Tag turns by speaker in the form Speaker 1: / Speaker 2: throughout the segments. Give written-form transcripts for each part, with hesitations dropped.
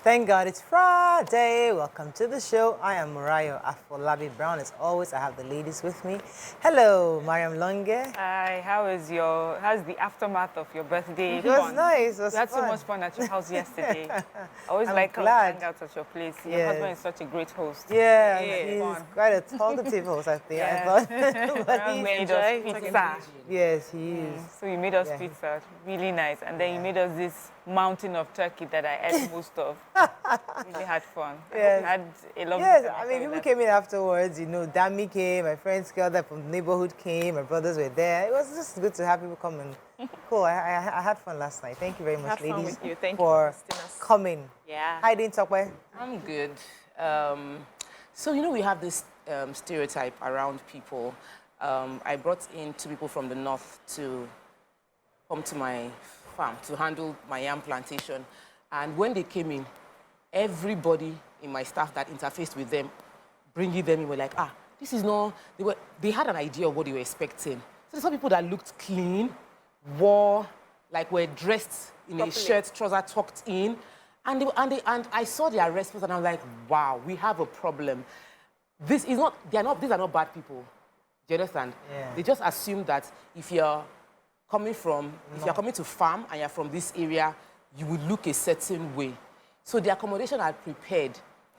Speaker 1: Thank God it's Friday. Welcome to the show. I am Murayo Afolabi Brown. As always, I have the ladies with me. Hello, Mariam Longe.
Speaker 2: Hi, how's the aftermath of your birthday?
Speaker 1: It was nice. It was
Speaker 2: You had
Speaker 1: fun.
Speaker 2: so much fun at your house yesterday. I always
Speaker 1: I'm
Speaker 2: like
Speaker 1: glad.
Speaker 2: hang out at your place. Your
Speaker 1: Yes.
Speaker 2: husband is such a great host.
Speaker 1: Yeah,
Speaker 2: Yeah.
Speaker 1: he's quite a talkative host, I think.
Speaker 2: Yeah.
Speaker 1: I thought. But
Speaker 2: He
Speaker 1: he
Speaker 2: made us pizza.
Speaker 1: Yes, he is.
Speaker 2: So you made us
Speaker 1: Yeah.
Speaker 2: pizza, really nice. And then you made us this mountain of turkey that I ate most of. Really had fun.
Speaker 1: Yes.
Speaker 2: I had a lovely
Speaker 1: Yes,
Speaker 2: time
Speaker 1: I
Speaker 2: after
Speaker 1: mean,
Speaker 2: we
Speaker 1: people
Speaker 2: left.
Speaker 1: came in afterwards. You know, Dami came, my friends girl that from the neighborhood came, my brothers were there. It was just good to have people come and cool. I had fun last night. Thank you very much,
Speaker 3: Had fun
Speaker 1: ladies,
Speaker 3: with you. Thank you
Speaker 1: for
Speaker 3: for hosting us.
Speaker 1: coming.
Speaker 3: Yeah.
Speaker 1: Hi, Dean Tokwe.
Speaker 4: I'm good. So, you know, we have this stereotype around people. I brought in 2 people from the north to come to my farm to handle my yam plantation. And when they came in, everybody in my staff that interfaced with them, bringing them in, were like, this is not, they had an idea of what they were expecting. So there's some people that looked clean, were dressed in a shirt, trouser tucked in. And I saw their response and I was like, wow, we have a problem. These are not bad people. Do you understand?
Speaker 1: Yeah.
Speaker 4: They just assume that if you're coming to farm and you're from this area, you would look a certain way. So the accommodation I prepared,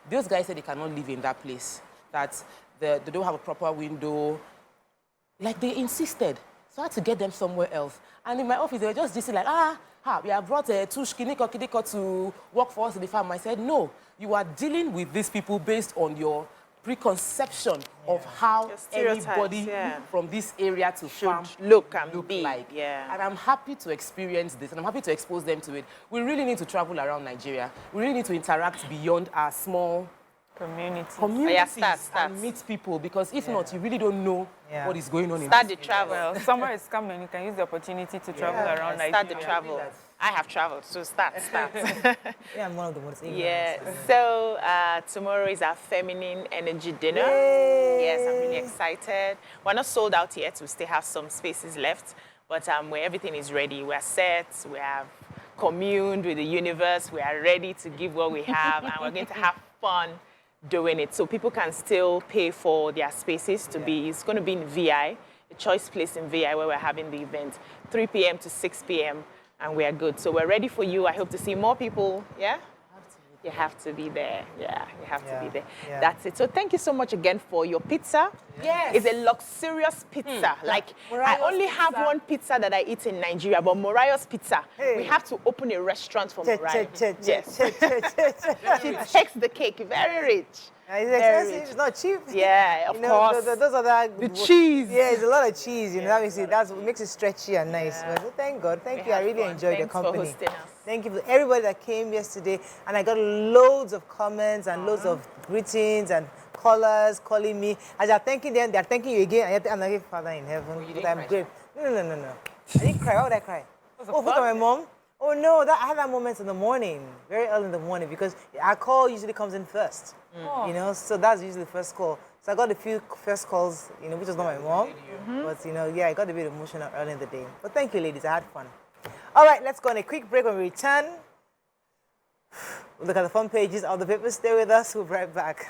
Speaker 4: those guys said they cannot live in that place, that they don't have a proper window. Like, they insisted. So I had to get them somewhere else. And in my office, they were just dissing like, we have brought 2 Kiniko to work for us in the farm. I said, no, you are dealing with these people based on your preconception of how anybody from this area to farm
Speaker 3: look and be
Speaker 4: like.
Speaker 3: Yeah.
Speaker 4: And I'm happy to experience this, and I'm happy to expose them to it. We really need to travel around Nigeria. We really need to interact beyond our small communities and meet people, because if not, you really don't know what is going on.
Speaker 3: Start the travel.
Speaker 2: Well, summer is coming. You can use the opportunity to travel around Nigeria.
Speaker 3: Start the travel. I have traveled, so start.
Speaker 1: Yeah, I'm one of the most ignorant.
Speaker 3: Yeah. So tomorrow is our feminine energy dinner.
Speaker 1: Yay.
Speaker 3: Yes, I'm really excited. We're not sold out yet. We still have some spaces left, but where everything is ready, we're set. We have communed with the universe. We are ready to give what we have, and we're going to have fun doing it. So people can still pay for their spaces to be. It's going to be in VI, a choice place in VI where we're having the event, 3 p.m. to 6 p.m. and we are good. So we're ready for you. I hope to see more people. Yeah? You have to be there. Yeah, you have to be there.
Speaker 1: Yeah.
Speaker 3: That's it. So thank you so much again for your pizza.
Speaker 4: Yes.
Speaker 3: It's a luxurious pizza. Like, I only have one pizza that I eat in Nigeria, but Morayo's Pizza.
Speaker 1: Hey.
Speaker 3: We have to open a restaurant for Morayo.
Speaker 1: Yes.
Speaker 3: She takes the cake. Very rich.
Speaker 1: It's expensive. It's not cheap.
Speaker 3: Yeah, of
Speaker 1: course.
Speaker 3: course.
Speaker 1: Those are
Speaker 3: The cheese.
Speaker 1: Yeah, it's a lot of cheese. You know, that makes it stretchy and nice. But thank God. Thank you. I really enjoyed the company.
Speaker 3: Thanks for hosting us.
Speaker 1: Thank you for everybody that came yesterday. And I got loads of comments and loads of greetings and callers calling me. As they're thanking them, they're thanking you again. And I'm like, Father in heaven, but I'm great. No. I didn't cry. Why would I cry? Oh, for my mom? Oh, no, I had that moment in the morning, very early in the morning, because our call usually comes in first, you know, so that's usually the first call. So I got a few first calls, you know, which was not my mom, but, you know, yeah, I got a bit emotional early in the day. But thank you, ladies. I had fun. All right, let's go on a quick break. When we return, we'll look at the front pages of the papers. Stay with us. We'll be right back.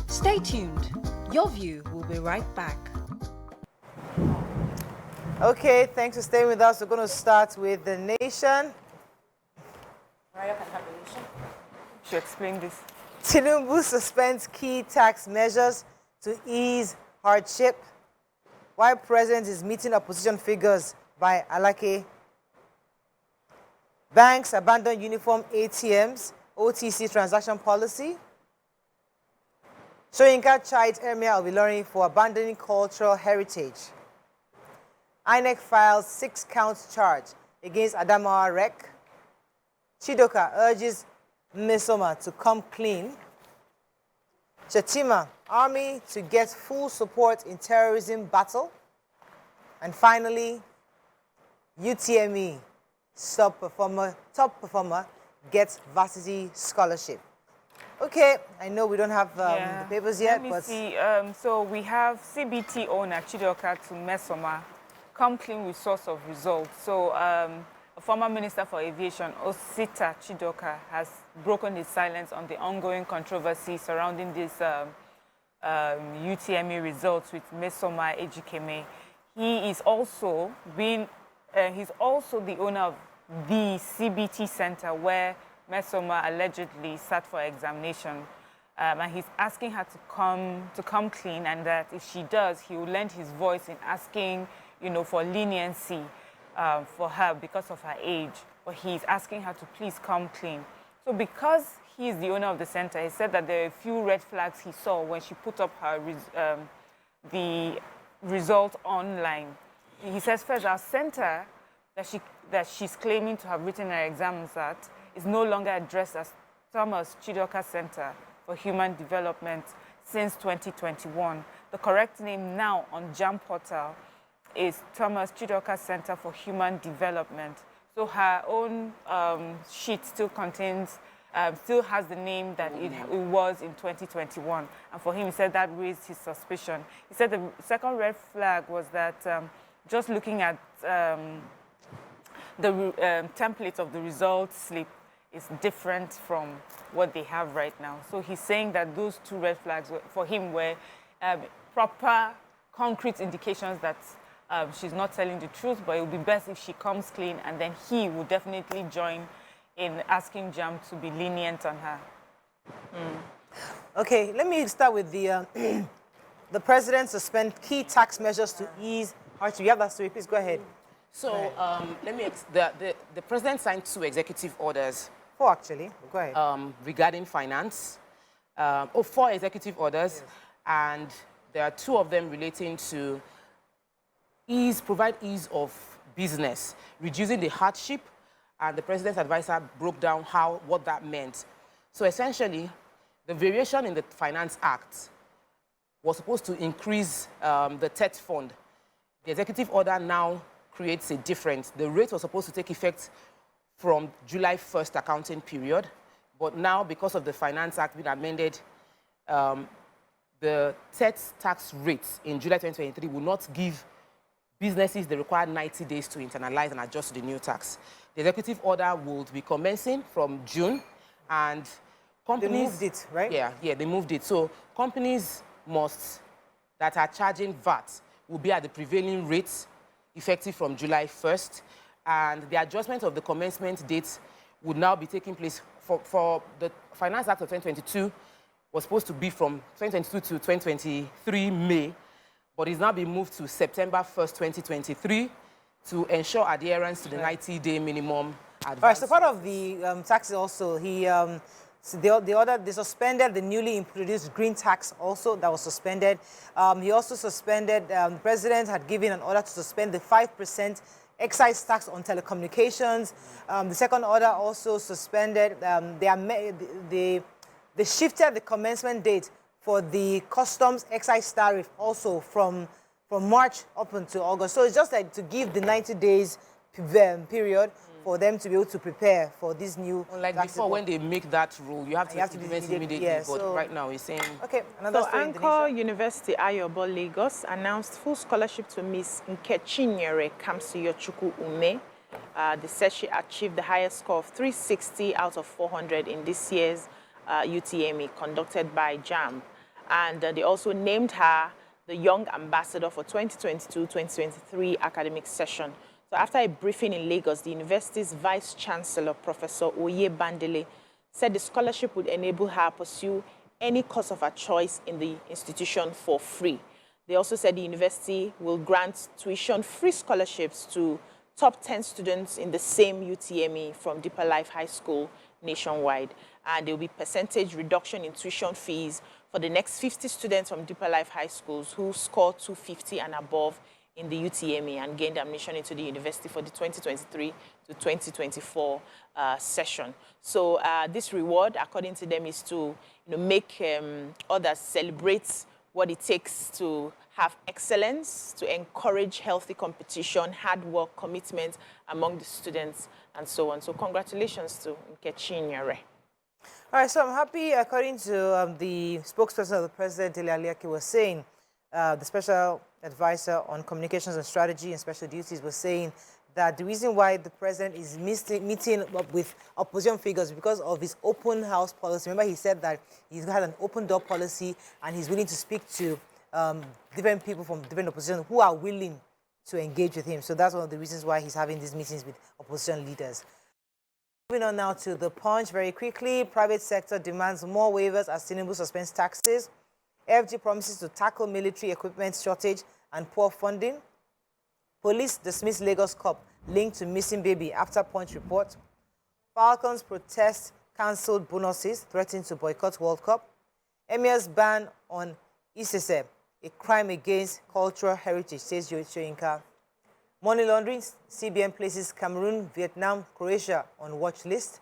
Speaker 5: Stay tuned. Your View will be right back.
Speaker 1: Okay, thanks for staying with us. We're going to start with The Nation.
Speaker 2: Should explain this.
Speaker 1: Tinubu suspends key tax measures to ease hardship, while President is meeting opposition figures by Alake. Banks abandon uniform ATMs, OTC transaction policy. Soyinka chides Emir of Ilorin for abandoning cultural heritage. INEC files 6-count charge against Adamawa Rec. Chidoka urges Mesoma to come clean. Chatima, Army to get full support in terrorism battle. And finally, UTME, top performer gets varsity scholarship. Okay, I know we don't have the papers yet,
Speaker 2: Let me
Speaker 1: but
Speaker 2: see. So we have CBT owner Chidoka to Mesoma come clean with source of results. So a former Minister for Aviation, Osita Chidoka, has broken his silence on the ongoing controversy surrounding this UTME results with Mesoma Ejikeme. He is also he's also the owner of the CBT Center where Mesoma allegedly sat for examination. And he's asking her to come clean, and that if she does, he will lend his voice in asking, for leniency for her because of her age. But he's asking her to please come clean. So because he is the owner of the center, he said that there are a few red flags he saw when she put up her the result online. He says, first, our center that she's claiming to have written her exams at is no longer addressed as Thomas Chidoka Center for Human Development since 2021. The correct name now on JAM portal is Thomas Chidoka Center for Human Development. So her own sheet still contains, still has the name that it was in 2021. And for him, he said that raised his suspicion. He said the second red flag was that just looking at the template of the results slip is different from what they have right now. So he's saying that those two red flags for him were proper, concrete indications that she's not telling the truth, but it would be best if she comes clean, and then he would definitely join in asking JAM to be lenient on her.
Speaker 1: Okay, let me start with the the president suspend key tax measures to ease hardship. You have that story, please go ahead.
Speaker 4: So the president signed 2 executive orders.
Speaker 1: 4 actually, go ahead.
Speaker 4: Regarding finance, 4 executive orders, yes. And there are 2 of them relating to provide ease of business, reducing the hardship, and the president's advisor broke down what that meant. So essentially, the variation in the Finance Act was supposed to increase the TET fund. The executive order now creates a difference. The rate was supposed to take effect from July 1st accounting period, but now because of the Finance Act being amended, the TET tax rates in July 2023 will not give businesses the required 90 days to internalize and adjust to the new tax. The executive order will be commencing from June, and companies...
Speaker 1: They moved it, right?
Speaker 4: Yeah, they moved it. So companies that are charging VAT will be at the prevailing rates effective from July 1st, and the adjustment of the commencement dates would now be taking place for the Finance Act of 2022 was supposed to be from 2022 to 2023 May, but it's now been moved to September 1st, 2023 to ensure adherence to the 90-day minimum advance.
Speaker 1: All right, so part of the taxes also, they suspended the newly introduced green tax also, that was suspended. He also suspended, the president had given an order to suspend the 5% excise tax on telecommunications. The second order also suspended, they shifted the commencement date for the customs excise tariff also from March up until August. So it's just like to give the 90 days period for them to be able to prepare for this new...
Speaker 4: Like before, when they make that rule, you have to implement immediately,
Speaker 1: yeah,
Speaker 4: but
Speaker 1: so
Speaker 4: right now we're saying...
Speaker 1: Okay, another story.
Speaker 3: Anchor University Ayobo Lagos announced full scholarship to Miss Nkechinyere Kamsiyochukwu Ume. They said she achieved the highest score of 360 out of 400 in this year's UTME conducted by JAM. And they also named her the Young Ambassador for 2022-2023 academic session. So after a briefing in Lagos, the university's Vice Chancellor, Professor Oye Bandele, said the scholarship would enable her pursue any course of her choice in the institution for free. They also said the university will grant tuition-free scholarships to top 10 students in the same UTME from Deeper Life High School nationwide. And there will be percentage reduction in tuition fees for the next 50 students from Deeper Life High Schools who score 250 and above in the UTME and gained admission into the university for the 2023 to 2024 session. So this reward, according to them, is to make others celebrate what it takes to have excellence, to encourage healthy competition, hard work, commitment among the students, and so on. So congratulations to Nkechinyere.
Speaker 1: All right, so I'm happy, according to the spokesperson of the president, Elialiaki, was saying, the special advisor on communications and strategy and special duties, was saying that the reason why the president is meeting up with opposition figures is because of his open house policy. Remember, he said that he's had an open door policy and he's willing to speak to different people from different opposition who are willing to engage with him. So that's one of the reasons why he's having these meetings with opposition leaders. Moving on now to the Punch very quickly. Private sector demands more waivers as Tinubu suspends taxes. FG promises to tackle military equipment shortage and poor funding. Police dismiss Lagos cop linked to missing baby after Punch report. Falcons protest cancelled bonuses, threatening to boycott World Cup. Emir's ban on Isese, a crime against cultural heritage, says Shoyinka. Money laundering, CBN places Cameroon, Vietnam, Croatia on watch list.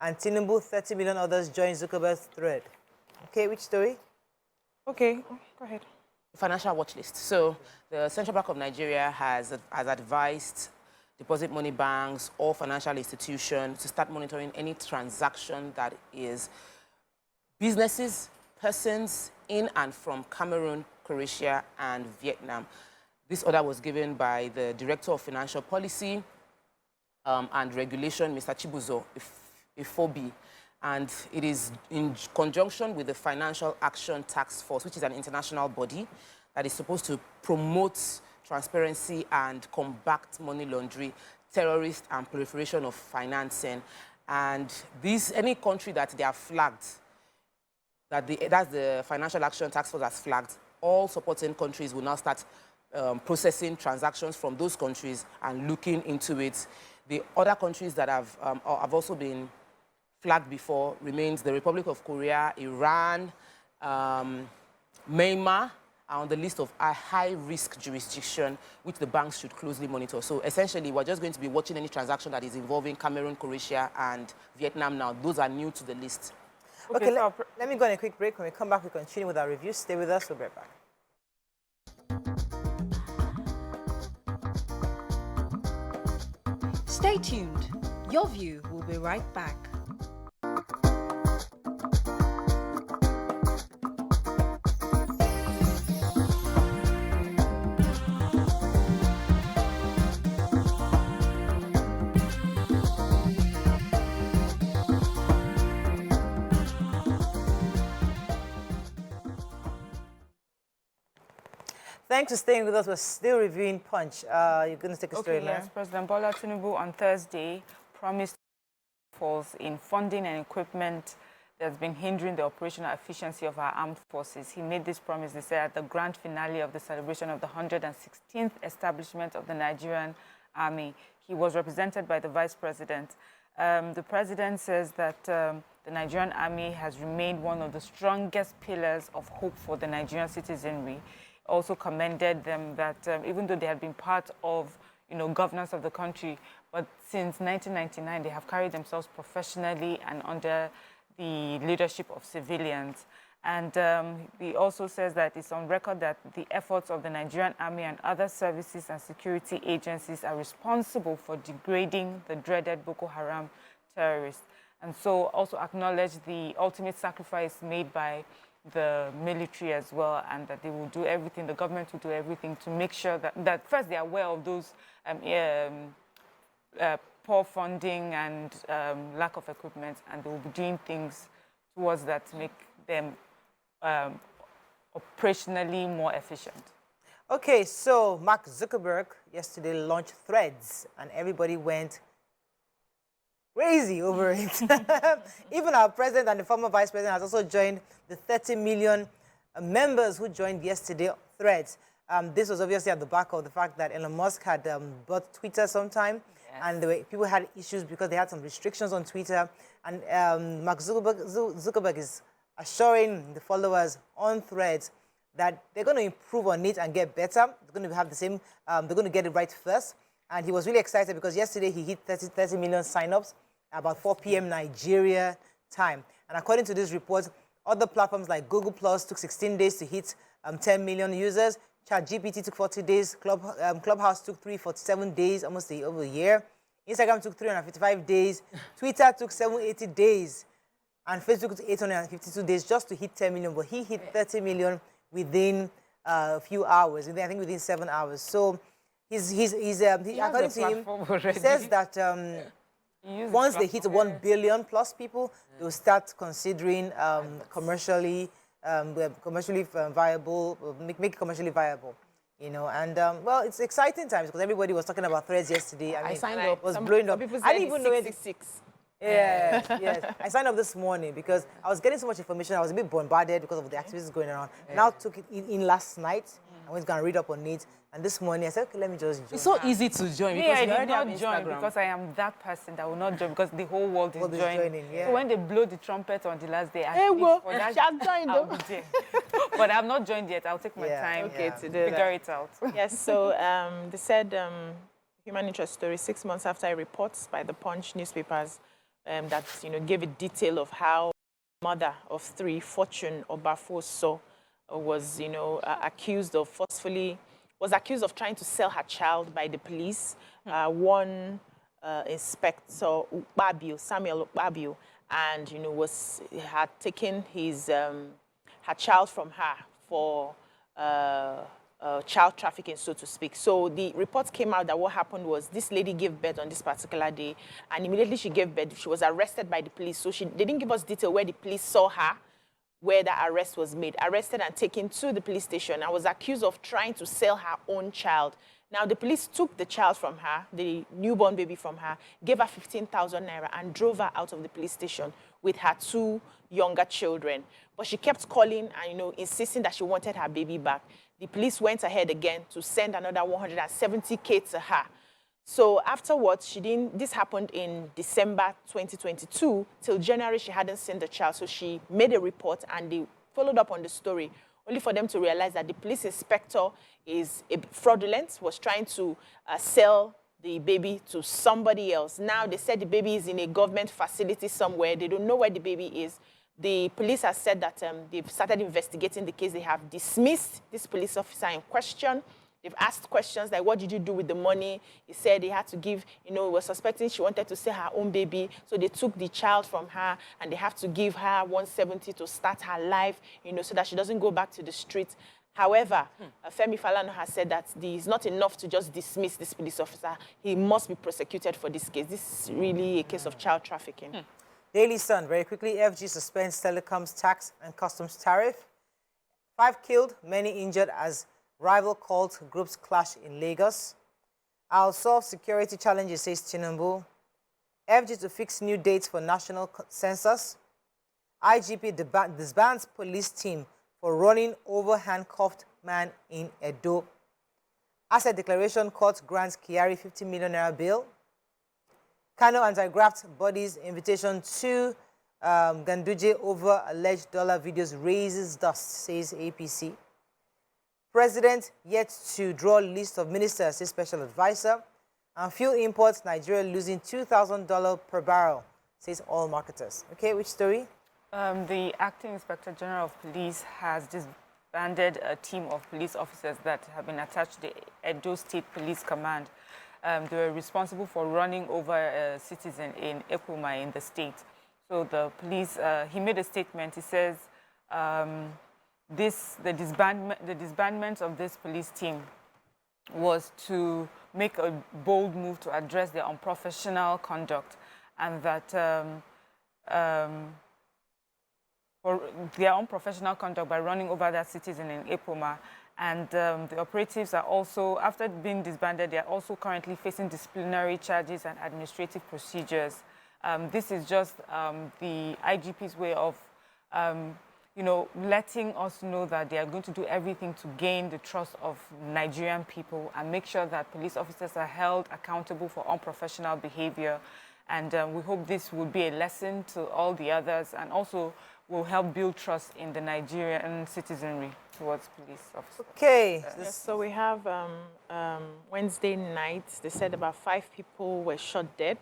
Speaker 1: And Tinubu, 30 million others join Zuckerberg's thread. Okay, which story?
Speaker 2: Okay, go ahead.
Speaker 4: Financial watch list. So the Central Bank of Nigeria has advised deposit money banks or financial institutions to start monitoring any transaction that is businesses, persons in and from Cameroon, Croatia, and Vietnam. This order was given by the Director of Financial Policy and Regulation, Mr. Chibuzo Ifobi. And it is in conjunction with the Financial Action Task Force, which is an international body that is supposed to promote transparency and combat money laundering, terrorist and proliferation of financing. And any country that they have flagged, that's the Financial Action Task Force has flagged, all supporting countries will now start processing transactions from those countries and looking into it. The other countries that have also been flagged before remains the Republic of Korea, Iran, Myanmar are on the list of a high-risk jurisdiction, which the banks should closely monitor. So essentially, we're just going to be watching any transaction that is involving Cameroon, Croatia, and Vietnam now. Those are new to the list.
Speaker 1: Okay, let me go on a quick break. When we come back, we continue with our review. Stay with us. We'll be right back.
Speaker 5: Stay tuned. Your View will be right back.
Speaker 1: Thanks for staying with us. We're still reviewing Punch. You're going to take a story,
Speaker 2: Yes,
Speaker 1: man.
Speaker 2: President Bola Tinubu on Thursday promised falls in funding and equipment that's been hindering the operational efficiency of our armed forces. He made this promise, they said, at the grand finale of the celebration of the 116th establishment of the Nigerian Army. He was represented by the Vice President. The President says that the Nigerian Army has remained one of the strongest pillars of hope for the Nigerian citizenry. Also commended them that even though they had been part of, governance of the country, but since 1999 they have carried themselves professionally and under the leadership of civilians. And he also says that it's on record that the efforts of the Nigerian Army and other services and security agencies are responsible for degrading the dreaded Boko Haram terrorists. And so also acknowledge the ultimate sacrifice made by the military as well, and that they will do everything, the government will do everything to make sure that first they are aware of those poor funding and lack of equipment, and they will be doing things towards that to make them operationally more efficient.
Speaker 1: Okay, so Mark Zuckerberg yesterday launched Threads, and everybody went crazy over it. Even our president and the former vice president has also joined the 30 million members who joined yesterday Threads. This was obviously at the back of the fact that Elon Musk had bought Twitter sometime, yes. And people had issues because they had some restrictions on Twitter. And Mark Zuckerberg is assuring the followers on Threads that they're going to improve on it and get better. They're going to have the same, they're going to get it right first. And he was really excited because yesterday he hit 30 million signups about 4 p.m. Nigeria time. And according to this report, other platforms like Google Plus took 16 days to hit 10 million users. ChatGPT took 40 days. Clubhouse took 347 days, almost over a year. Instagram took 355 days. Twitter took 780 days. And Facebook took 852 days just to hit 10 million. But he hit 30 million within a few hours, I think within 7 hours. So according to him, he says that once they hit 1 billion plus people, they'll start considering commercially viable, make it commercially viable. You know, and well, it's exciting times because everybody was talking about Threads yesterday. I mean,
Speaker 4: signed up.
Speaker 1: Was blowing up.
Speaker 3: People
Speaker 1: I didn't even know it.
Speaker 3: 66.
Speaker 1: Yeah, yes. I signed up this morning because I was getting so much information. I was a bit bombarded because of the activities going around. Now took it in last night. I was going to read up on it. And this morning I said, okay, let me just join.
Speaker 4: It's so easy to join because
Speaker 2: I
Speaker 4: you
Speaker 2: did
Speaker 4: already have
Speaker 2: not join
Speaker 4: Instagram.
Speaker 2: because I am that person that will not join because the whole world is joining.
Speaker 1: Yeah.
Speaker 2: So when they blow the trumpet on the last day,
Speaker 3: Hey, well,
Speaker 2: I'll be there. But I've not joined yet. I'll take my time
Speaker 3: to do
Speaker 2: figure
Speaker 3: that.
Speaker 2: it out.
Speaker 3: Yes, so they said human interest story 6 months after a report by the Punch newspapers that gave a detail of how mother of 3, Fortune Obafoso, was accused of trying to sell her child by the police. One inspector Samuel Ukpabio, and had taken his her child from her for child trafficking, so to speak. So the reports came out that what happened was this lady gave birth on this particular day, and immediately she gave birth, she was arrested by the police. So they didn't give us detail where the police saw her, where the arrest was made. Arrested and taken to the police station. I was accused of trying to sell her own child. Now, the police took the child from her, the newborn baby from her, gave her 15,000 naira and drove her out of the police station with her 2 younger children. But she kept calling and, insisting that she wanted her baby back. The police went ahead again to send another 170K to her. So afterwards, this happened in December 2022. Till January, she hadn't seen the child. So she made a report and they followed up on the story, only for them to realize that the police inspector is fraudulent, was trying to sell the baby to somebody else. Now they said the baby is in a government facility somewhere. They don't know where the baby is. The police has said that they've started investigating the case. They have dismissed this police officer in question. They've asked questions like, what did you do with the money? He said he had to give, was suspecting she wanted to sell her own baby. So they took the child from her and they have to give her 170 to start her life, so that she doesn't go back to the streets. However, Femi Falana has said that it's not enough to just dismiss this police officer. He must be prosecuted for this case. This is really a case of child trafficking.
Speaker 1: Daily Sun, very quickly, FG suspends telecoms tax and customs tariff. 5 killed, many injured as rival cult groups clash in Lagos. I'll solve security challenges, says Tinubu. FG to fix new dates for national census. IGP disbands police team for running over handcuffed man in Edo. Asset declaration court grants Kyari 50 million naira bail. Kano anti-graft bodies invitation to Ganduje over alleged dollar videos raises dust, says APC. President yet to draw list of ministers, says special advisor. And fuel imports, Nigeria losing $2,000 per barrel, says oil marketers. Okay, which story?
Speaker 2: The acting inspector general of police has disbanded a team of police officers that have been attached to the Edo State Police Command. They were responsible for running over a citizen in Ekuma in the state. So the police, he made a statement. He says the disbandment of this police team was to make a bold move to address their unprofessional conduct, and that for their unprofessional conduct by running over that citizen in Ekuma. And the operatives are also, after being disbanded, they are also currently facing disciplinary charges and administrative procedures. This is just the IGP's way of, letting us know that they are going to do everything to gain the trust of Nigerian people and make sure that police officers are held accountable for unprofessional behavior. And we hope this will be a lesson to all the others and also will help build trust in the Nigerian citizenry towards police officers.
Speaker 1: Okay.
Speaker 3: Yes, so we have Wednesday night, they said about 5 people were shot dead.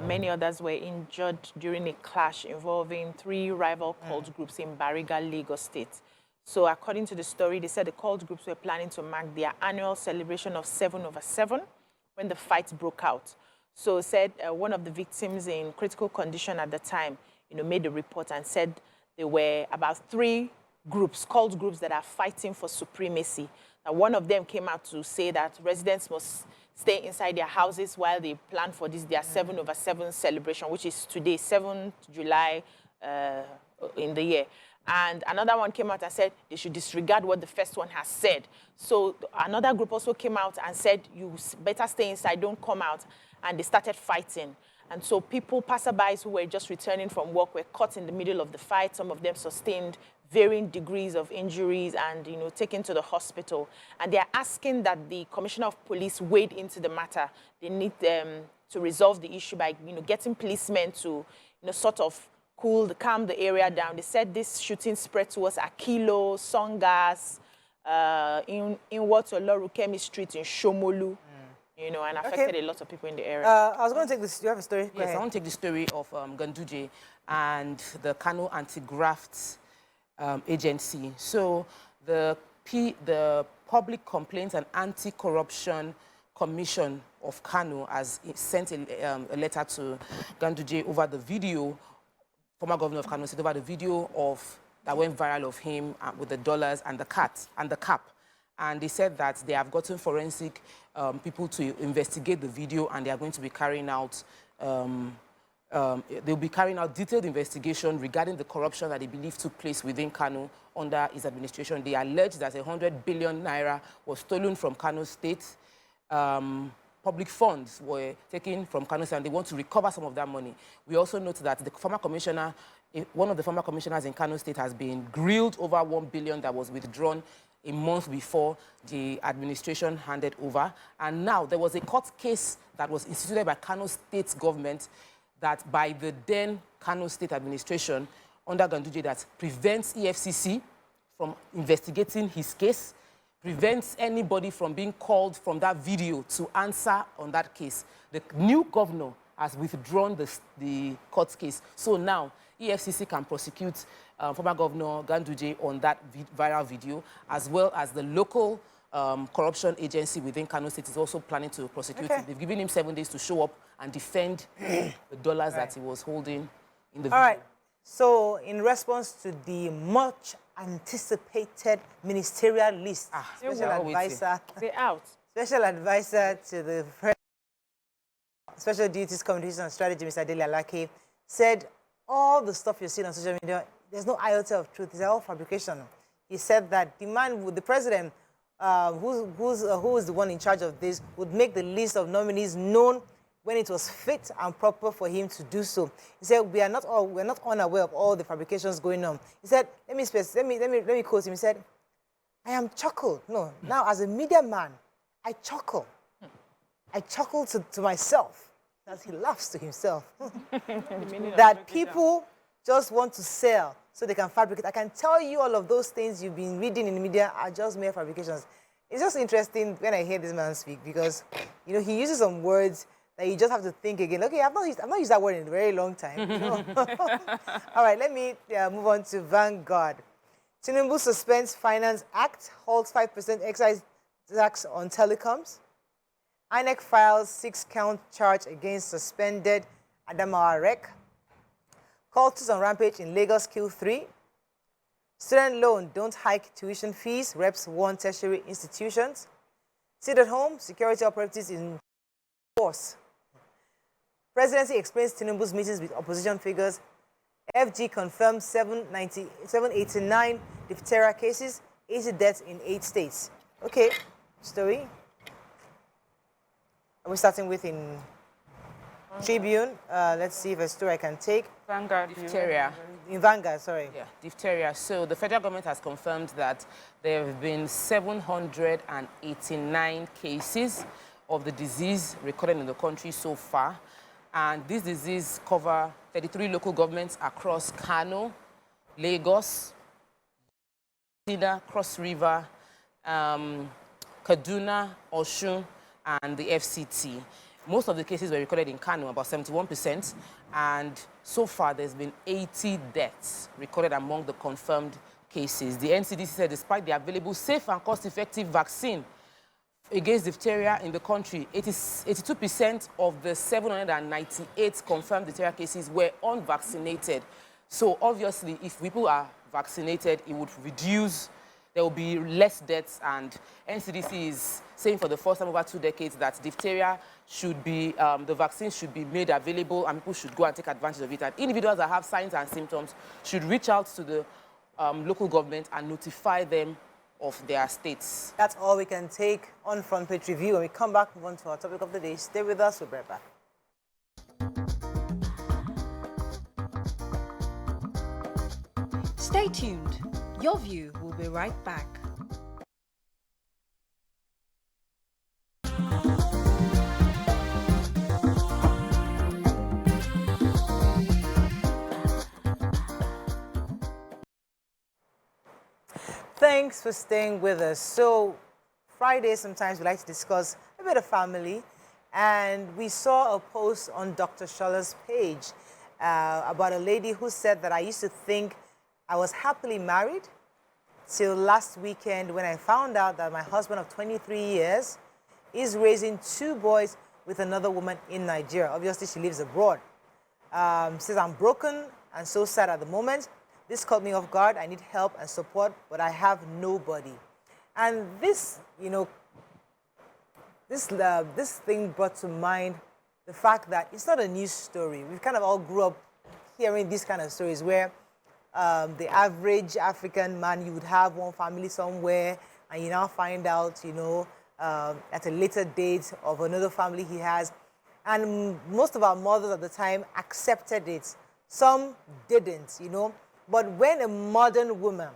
Speaker 3: Many others were injured during a clash involving 3 rival cult groups in Bariga, Lagos State. So according to the story, they said the cult groups were planning to mark their annual celebration of 7/7 when the fight broke out. So said one of the victims in critical condition at the time, made a report and said there were about 3 groups, cult groups that are fighting for supremacy. Now, one of them came out to say that residents must stay inside their houses while they plan for their 7/7 celebration, which is today, 7th July in the year. And another one came out and said they should disregard what the first one has said. So another group also came out and said, you better stay inside, don't come out. And they started fighting. And so people, passerbys who were just returning from work were caught in the middle of the fight. Some of them sustained varying degrees of injuries and, taken to the hospital. And they're asking that the Commissioner of Police wade into the matter. They need to resolve the issue by, getting policemen to, sort of calm the area down. They said this shooting spread towards Akilo, Songas, in Olorukemi Street in Shomolu, and affected a lot of people in the area.
Speaker 1: I was going to take this. Do you have a story?
Speaker 4: Yes, I want to take the story of Ganduje and the Kano Anti-Graft Agency. So the Public Complaints and Anti-Corruption Commission of Kano has sent a letter to Ganduje over the video, former governor of Kano State, over the video that went viral of him with the dollars and the cap. And they said that they have gotten forensic people to investigate the video, and they are going to be carrying out they'll be carrying out detailed investigation regarding the corruption that they believe took place within Kano under his administration. They allege that 100 billion naira was stolen from Kano State. Public funds were taken from Kano State, and they want to recover some of that money. We also note that the former commissioner, one of the former commissioners in Kano State, has been grilled over 1 billion that was withdrawn a month before the administration handed over. And now there was a court case that was instituted by Kano State government that by the then Kano State administration under Ganduje that prevents EFCC from investigating his case, prevents anybody from being called from that video to answer on that case. The new governor has withdrawn the court case. So now EFCC can prosecute former Governor Ganduje on that viral video, as well as the local corruption agency within Kano State is also planning to prosecute him. They've given him 7 days to show up and defend the dollars that he was holding in the video.
Speaker 1: All right. So in response to the much anticipated ministerial list, special advisor to the Special Duties Communication and Strategy, Mr. Dele Alake, said all the stuff you see on social media, there's no iota of truth. It's all fabrication. He said that the president, who is the one in charge of this, would make the list of nominees known when it was fit and proper for him to do so. He said, we're not unaware of all the fabrications going on. He said, let me quote him. He said, I am chuckled. No, now as a media man, I chuckle. I chuckle to myself as he laughs to himself. That people just want to sell so they can fabricate. I can tell you all of those things you've been reading in the media are just mere fabrications. It's just interesting when I hear this man speak because, he uses some words that you just have to think again. Okay, I've not used that word in a very long time. All right, let me move on to Vanguard. Tinubu suspends Finance Act, halts 5% excise tax on telecoms. INEC files 6-count charge against suspended Adamawa Rec. Cultists on rampage in Lagos kill 3. Student loan, don't hike tuition fees. Reps warn tertiary institutions. Sit at home, security operatives in force. Presidency explains Tinubu's meetings with opposition figures. FG confirms 789 diphtheria cases, 80 deaths in 8 states. Okay, story. Are we starting with in Tribune? Let's see if a story I can take.
Speaker 2: Vanguard.
Speaker 4: Diphtheria.
Speaker 1: In Vanguard, sorry.
Speaker 4: Yeah, diphtheria. So the federal government has confirmed that there have been 789 cases of the disease recorded in the country so far. And this disease covers 33 local governments across Kano, Lagos, Cross River, Kaduna, Osun, and the FCT. Most of the cases were recorded in Kano, about 71%, and so far there's been 80 deaths recorded among the confirmed cases. The NCDC said despite the available safe and cost-effective vaccine against diphtheria in the country, 82% of the 798 confirmed diphtheria cases were unvaccinated. So obviously, if people are vaccinated, it would reduce, there will be less deaths, and NCDC is saying for the first time over 2 decades that diphtheria should be, the vaccine should be made available and people should go and take advantage of it. And individuals that have signs and symptoms should reach out to the local government and notify them of their states.
Speaker 1: That's all we can take on Front Page Review. When we come back, move on to our topic of the day. Stay with us. We'll be right back.
Speaker 5: Stay tuned. Your View will be right back.
Speaker 1: Thanks for staying with us. So, Friday, sometimes we like to discuss a bit of family, and we saw a post on Dr. Shola's page about a lady who said that I used to think I was happily married till last weekend when I found out that my husband of 23 years is raising 2 boys with another woman in Nigeria. Obviously, she lives abroad. Says I'm broken and so sad at the moment. This caught me off guard. I need help and support, but I have nobody. And this, you know, this thing brought to mind the fact that it's not a new story. We kind of all grew up hearing these kind of stories where the average African man, you would have one family somewhere, and you now find out, you know, at a later date of another family he has. And most of our mothers at the time accepted it. Some didn't, you know. But when a modern woman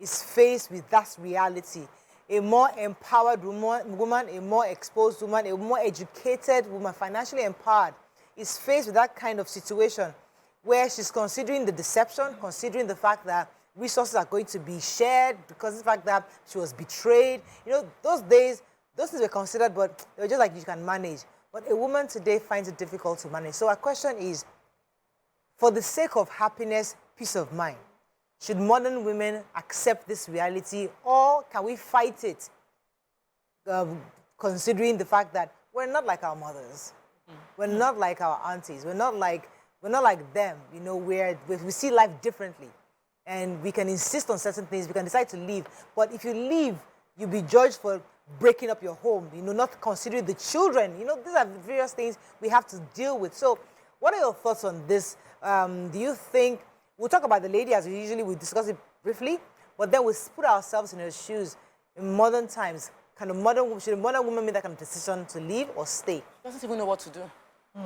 Speaker 1: is faced with that reality, a more empowered woman, a more exposed woman, a more educated woman, financially empowered, is faced with that kind of situation where she's considering the deception, considering the fact that resources are going to be shared because of the fact that she was betrayed. You know, those days, those things were considered, but they were just like you can manage. But a woman today finds it difficult to manage. So our question is, for the sake of happiness, peace of mind, should modern women accept this reality, or can we fight it, considering the fact that we're not like our mothers, we're not like our aunties, we're not like them, you know, we see life differently, and we can insist on certain things, we can decide to leave, but if you leave, you'll be judged for breaking up your home, you know, not considering the children, you know, these are various things we have to deal with. So what are your thoughts on this? Do you think, we'll talk about the lady as we discuss it briefly, but then we'll put ourselves in her shoes in modern times. Should a modern woman make that kind of decision to leave or stay?
Speaker 4: She doesn't even know what to do.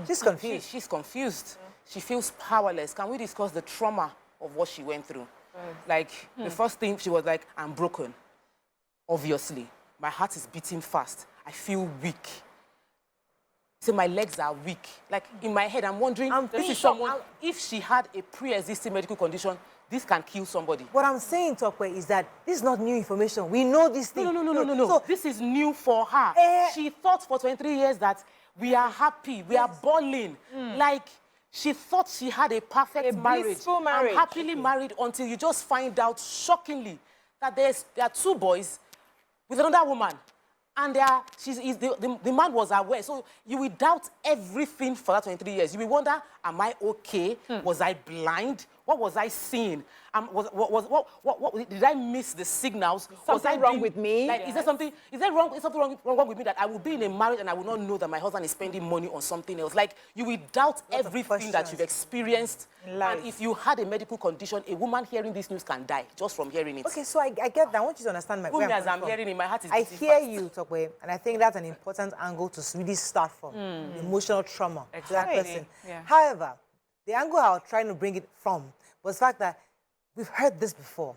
Speaker 1: She's confused.
Speaker 4: She's confused. She feels powerless. Can we discuss the trauma of what she went through? Like, the first thing, she was like, I'm broken. Obviously. My heart is beating fast. I feel weak. So my legs are weak. Like, in my head, I'm wondering, if she had a pre-existing medical condition, this can kill somebody.
Speaker 1: What I'm saying, Tokwe, is that this is not new information. We know this thing.
Speaker 4: No. So, this is new for her. She thought for 23 years that we are happy, we are balling. Like, she thought she had a perfect marriage. I'm happily married until you just find out, shockingly, that there are 2 boys with another woman. And the man was aware. So you will doubt everything for that 23 years. You will wonder, am I okay? Was I blind? What was I seeing? Did I miss the signals?
Speaker 3: Something wrong with me?
Speaker 4: Like, is there something wrong with me that I will be in a marriage and I will not know that my husband is spending money on something else? Like, you will doubt everything that you've experienced. And if you had a medical condition, a woman hearing this news can die just from hearing it.
Speaker 1: Okay, so I get that. I want you to understand my point.
Speaker 4: As I'm hearing it, my heart is
Speaker 1: I
Speaker 4: beating
Speaker 1: hear
Speaker 4: fast.
Speaker 1: you, Tokwe, and I think that's an important angle to really start from. Emotional trauma to that person.
Speaker 2: Yeah.
Speaker 1: However, the angle I was trying to bring it from was the fact that we've heard this before.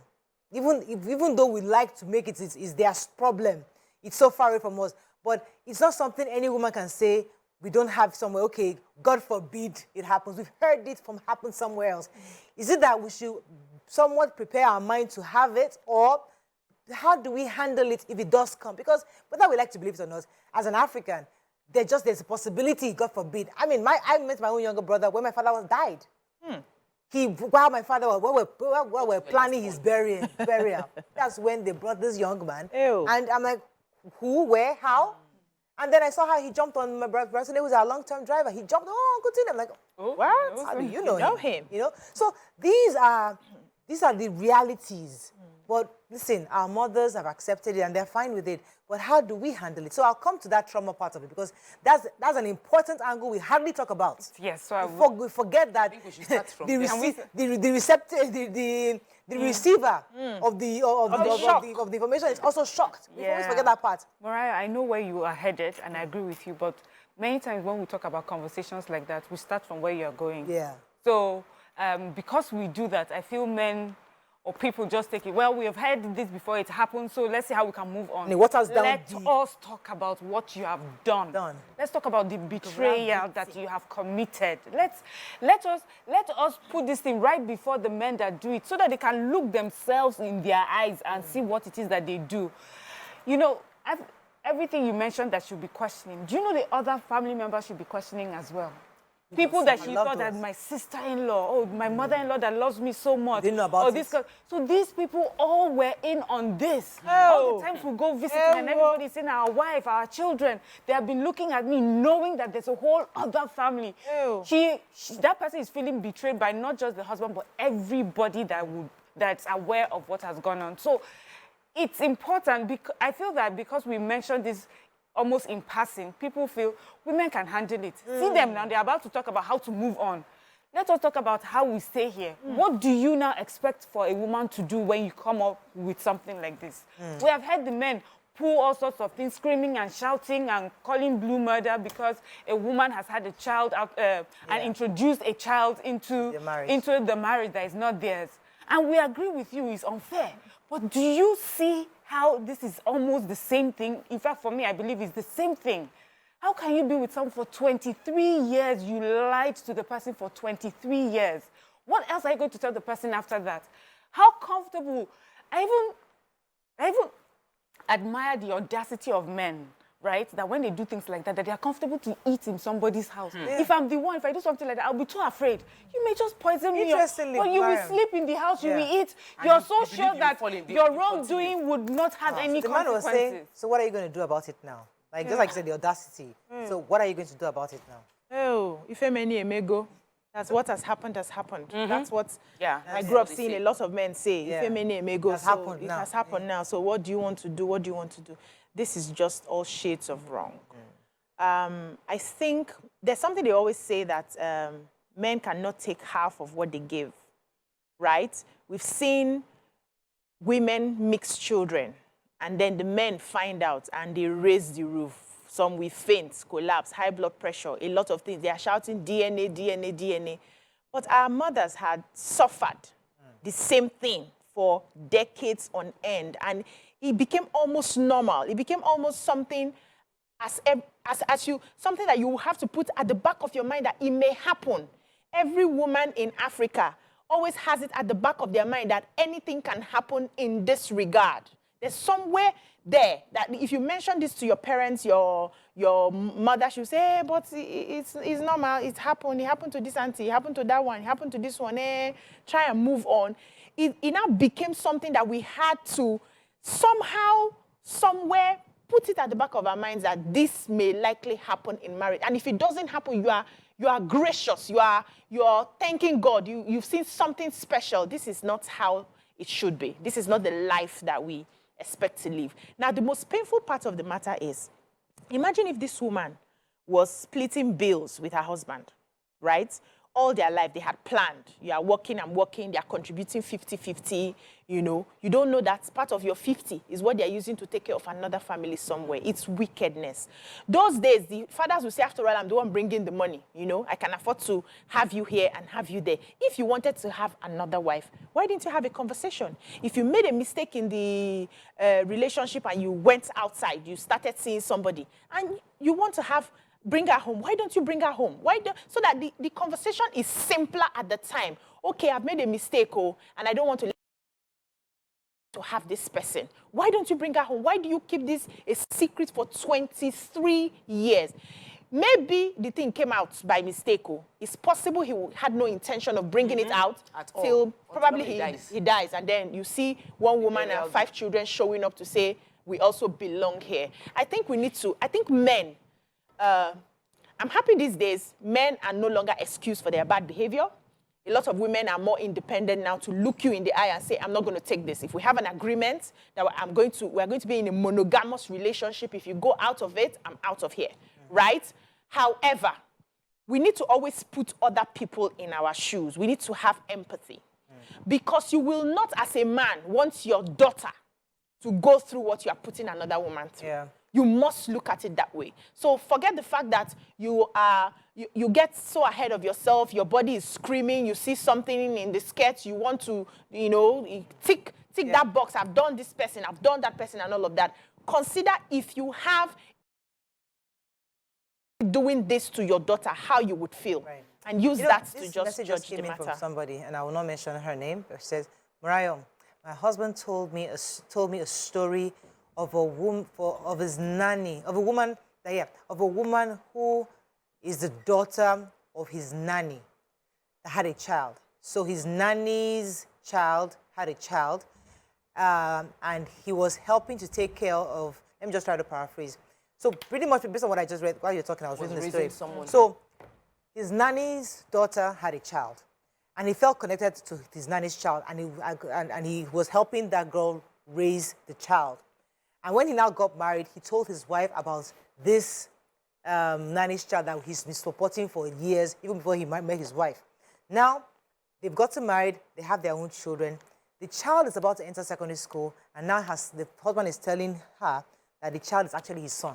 Speaker 1: Even though we like to make it's their problem, it's so far away from us. But it's not something any woman can say, we don't have somewhere, okay, God forbid it happens. We've heard it from happen somewhere else. Is it that we should somewhat prepare our mind to have it, or how do we handle it if it does come? Because whether we like to believe it or not, as an African, there's a possibility, God forbid. I mean, I met my own younger brother when my father died. While my father while we're planning his burial, that's when they brought this young man.
Speaker 3: Ew.
Speaker 1: And I'm like, who, where, how? And then I saw how he jumped on my brother, who was our long-term driver. He jumped, oh, good to him. I'm like,
Speaker 3: What?
Speaker 1: how do you
Speaker 3: You
Speaker 1: know
Speaker 3: know
Speaker 1: him?
Speaker 3: him?
Speaker 1: You know? So these are these are the realities. But listen, our mothers have accepted it and they're fine with it. But how do we handle it? So I'll come to that trauma part of it because that's an important angle we hardly talk about.
Speaker 2: Yes, so
Speaker 1: we forget that
Speaker 4: we should start from
Speaker 1: the receiver of the information is also shocked. We always forget that part.
Speaker 2: Mariah, I know where you are headed, and I agree with you, but many times when we talk about conversations like that, we start from where you're going.
Speaker 1: Yeah.
Speaker 2: So because we do that, I feel men or people just take it, well, we have heard this before, it happened, so let's see how we can move on.
Speaker 1: Let us
Speaker 2: talk about what you have done. Let's talk about the betrayal that you have committed. Let us put this thing right before the men that do it so that they can look themselves in their eyes and see what it is that they do. You know, everything you mentioned that should be questioning, do you know the other family members should be questioning as well? People that she thought that my sister-in-law, oh, my mother-in-law that loves me so much.
Speaker 1: Didn't know about
Speaker 2: this. So these people all were in on this. All the times we go visiting and everybody's saying our wife, our children, they have been looking at me knowing that there's a whole other family. That person is feeling betrayed by not just the husband, but everybody that's aware of what has gone on. So it's important because I feel that because we mentioned this almost in passing, people feel women can handle it. See them now, they're about to talk about how to move on. Let us talk about how we stay here. What do you now expect for a woman to do when you come up with something like this? We have heard the men pull all sorts of things, screaming and shouting and calling blue murder because a woman has had a child out, and introduced a child into the marriage that is not theirs. And we agree with you, it's unfair. But do you see how this is almost the same thing? In fact, for me, I believe it's the same thing. How can you be with someone for 23 years? You lied to the person for 23 years. What else are you going to tell the person after that? How comfortable? I even admire the audacity of men, right? That when they do things like that they are comfortable to eat in somebody's house. If I'm the one, if I do something like that, I'll be too afraid. You may just poison me. But you will sleep in the house, you will eat. You're so sure that your wrongdoing would not have any consequences. The man was saying,
Speaker 1: so what are you going to do about it now? Like, just like you said, the audacity. So what are you going to do about it now?
Speaker 3: Oh, if many may go. That's what has happened, has happened. That's what I grew up seeing a lot of men say. If many may go, it has happened now. So what do you want to do? What do you want to do? This is just all shades of wrong. I think there's something they always say that men cannot take half of what they give, right? We've seen women mix children, and then the men find out and they raise the roof. Some with faints, collapse, high blood pressure, a lot of things. They are shouting DNA, DNA, DNA. But our mothers had suffered the same thing for decades on end, and it became almost normal. It became almost something something that you have to put at the back of your mind that it may happen. Every woman in Africa always has it at the back of their mind that anything can happen in this regard. There's somewhere there that if you mention this to your parents, your mother, she'll say, hey, but it's normal. It happened to this auntie, it happened to that one, it happened to this one. Try and move on. It now became something that we had to somehow, somewhere, put it at the back of our minds that this may likely happen in marriage. And if it doesn't happen, you are gracious. You are thanking God. You've seen something special. This is not how it should be. This is not the life that we expect to live. Now, the most painful part of the matter is, imagine if this woman was splitting bills with her husband, right? All their life, they had planned. You are working, I'm working, they are contributing 50-50, you know. You don't know that part of your 50 is what they're using to take care of another family somewhere. It's wickedness. Those days, the fathers will say, after all, I'm the one bringing the money, you know. I can afford to have you here and have you there. If you wanted to have another wife, why didn't you have a conversation? If you made a mistake in the relationship and you went outside, you started seeing somebody, and you want to bring her home. Why don't you bring her home? So that the conversation is simpler at the time. Okay, I've made a mistake, and I don't want to have this person. Why don't you bring her home? Why do you keep this a secret for 23 years? Maybe the thing came out by mistake. It's possible he had no intention of bringing it out till probably he dies. And then you see one woman and 5 children showing up to say, we also belong here. I think men, I'm happy these days, men are no longer excused for their bad behavior. A lot of women are more independent now to look you in the eye and say, I'm not going to take this. If we have an agreement that we're going to be in a monogamous relationship, if you go out of it, I'm out of here, right? However, we need to always put other people in our shoes. We need to have empathy. Because you will not, as a man, want your daughter to go through what you are putting another woman through.
Speaker 1: Yeah.
Speaker 3: You must look at it that way. So forget the fact that you get so ahead of yourself, your body is screaming, you see something in the skirt, you want to, tick that box, I've done this person, I've done that person, and all of that. Consider if you have doing this to your daughter, how you would feel.
Speaker 1: Right.
Speaker 3: And use that to just
Speaker 1: message
Speaker 3: judge
Speaker 1: came
Speaker 3: the
Speaker 1: in
Speaker 3: matter.
Speaker 1: from somebody, and I will not mention her name. It says, Mariam, my husband told me a story of a woman, of his nanny, of a woman who is the daughter of his nanny that had a child. So his nanny's child had a child, and he was helping to take care of. Let me just try to paraphrase. So pretty much based on what I just read while you're talking, I was reading the story. So his nanny's daughter had a child, and he felt connected to his nanny's child, and he was helping that girl raise the child. And when he now got married, he told his wife about this nanny's child that he's been supporting for years, even before he met his wife. Now, they've gotten married, they have their own children. The child is about to enter secondary school, and now the husband is telling her that the child is actually his son.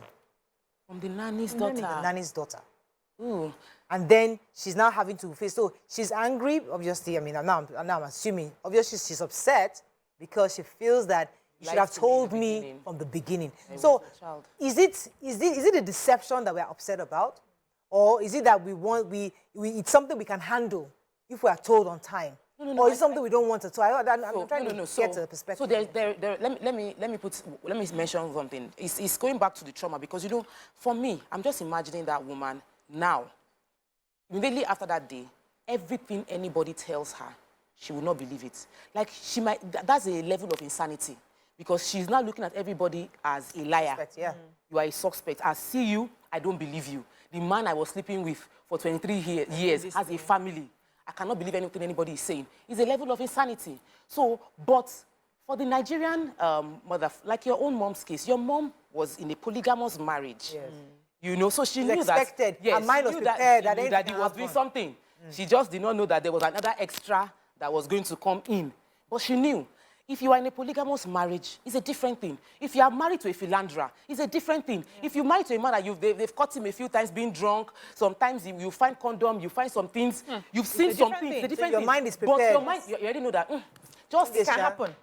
Speaker 4: From the nanny's daughter.
Speaker 1: The nanny's daughter.
Speaker 4: Ooh.
Speaker 1: And then she's now having to face, so she's angry, obviously. I mean, now I'm assuming, obviously she's upset because she feels that you should have told me from the beginning. So is it a deception that we're upset about? Or is it that it's something we can handle if we are told on time? No, or is it something we don't want to? So I'm trying to get to the perspective.
Speaker 4: So let me mention something. It's going back to the trauma because, for me, I'm just imagining that woman now. Immediately after that day, everything anybody tells her, she will not believe it. Like, that's a level of insanity. Because she's now looking at everybody as a liar.
Speaker 1: Suspect, yeah.
Speaker 4: You are a suspect. I see you, I don't believe you. The man I was sleeping with for 23 years has a family. I cannot believe anything anybody is saying. It's a level of insanity. So, but for the Nigerian mother, like your own mom's case, your mom was in a polygamous marriage. Yes. So she knew that.
Speaker 1: Yes, her mind was prepared
Speaker 4: that he was doing something. She just did not know that there was another extra that was going to come in. But she knew. If you are in a polygamous marriage, it's a different thing. If you are married to a philanderer, it's a different thing. If you marry to a man that they've caught him a few times being drunk, sometimes you find condom, you find some things, you've seen some things. It's a different thing.
Speaker 1: Your mind is prepared.
Speaker 4: But your mind, you already know that
Speaker 3: This can happen.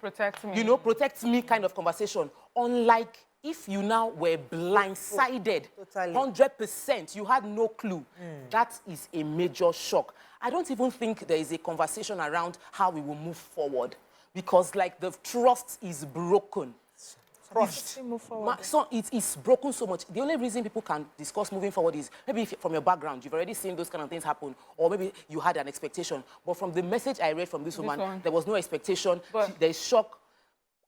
Speaker 2: Protect me.
Speaker 4: Protect me kind of conversation. Unlike if you now were blindsided, 100%, you had no clue. That is a major shock. I don't even think there is a conversation around how we will move forward. Because, like, the trust is broken.
Speaker 1: Trust.
Speaker 4: So it's broken so much. The only reason people can discuss moving forward is maybe from your background, you've already seen those kind of things happen, or maybe you had an expectation. But from the message I read from this woman, there was no expectation. There's shock.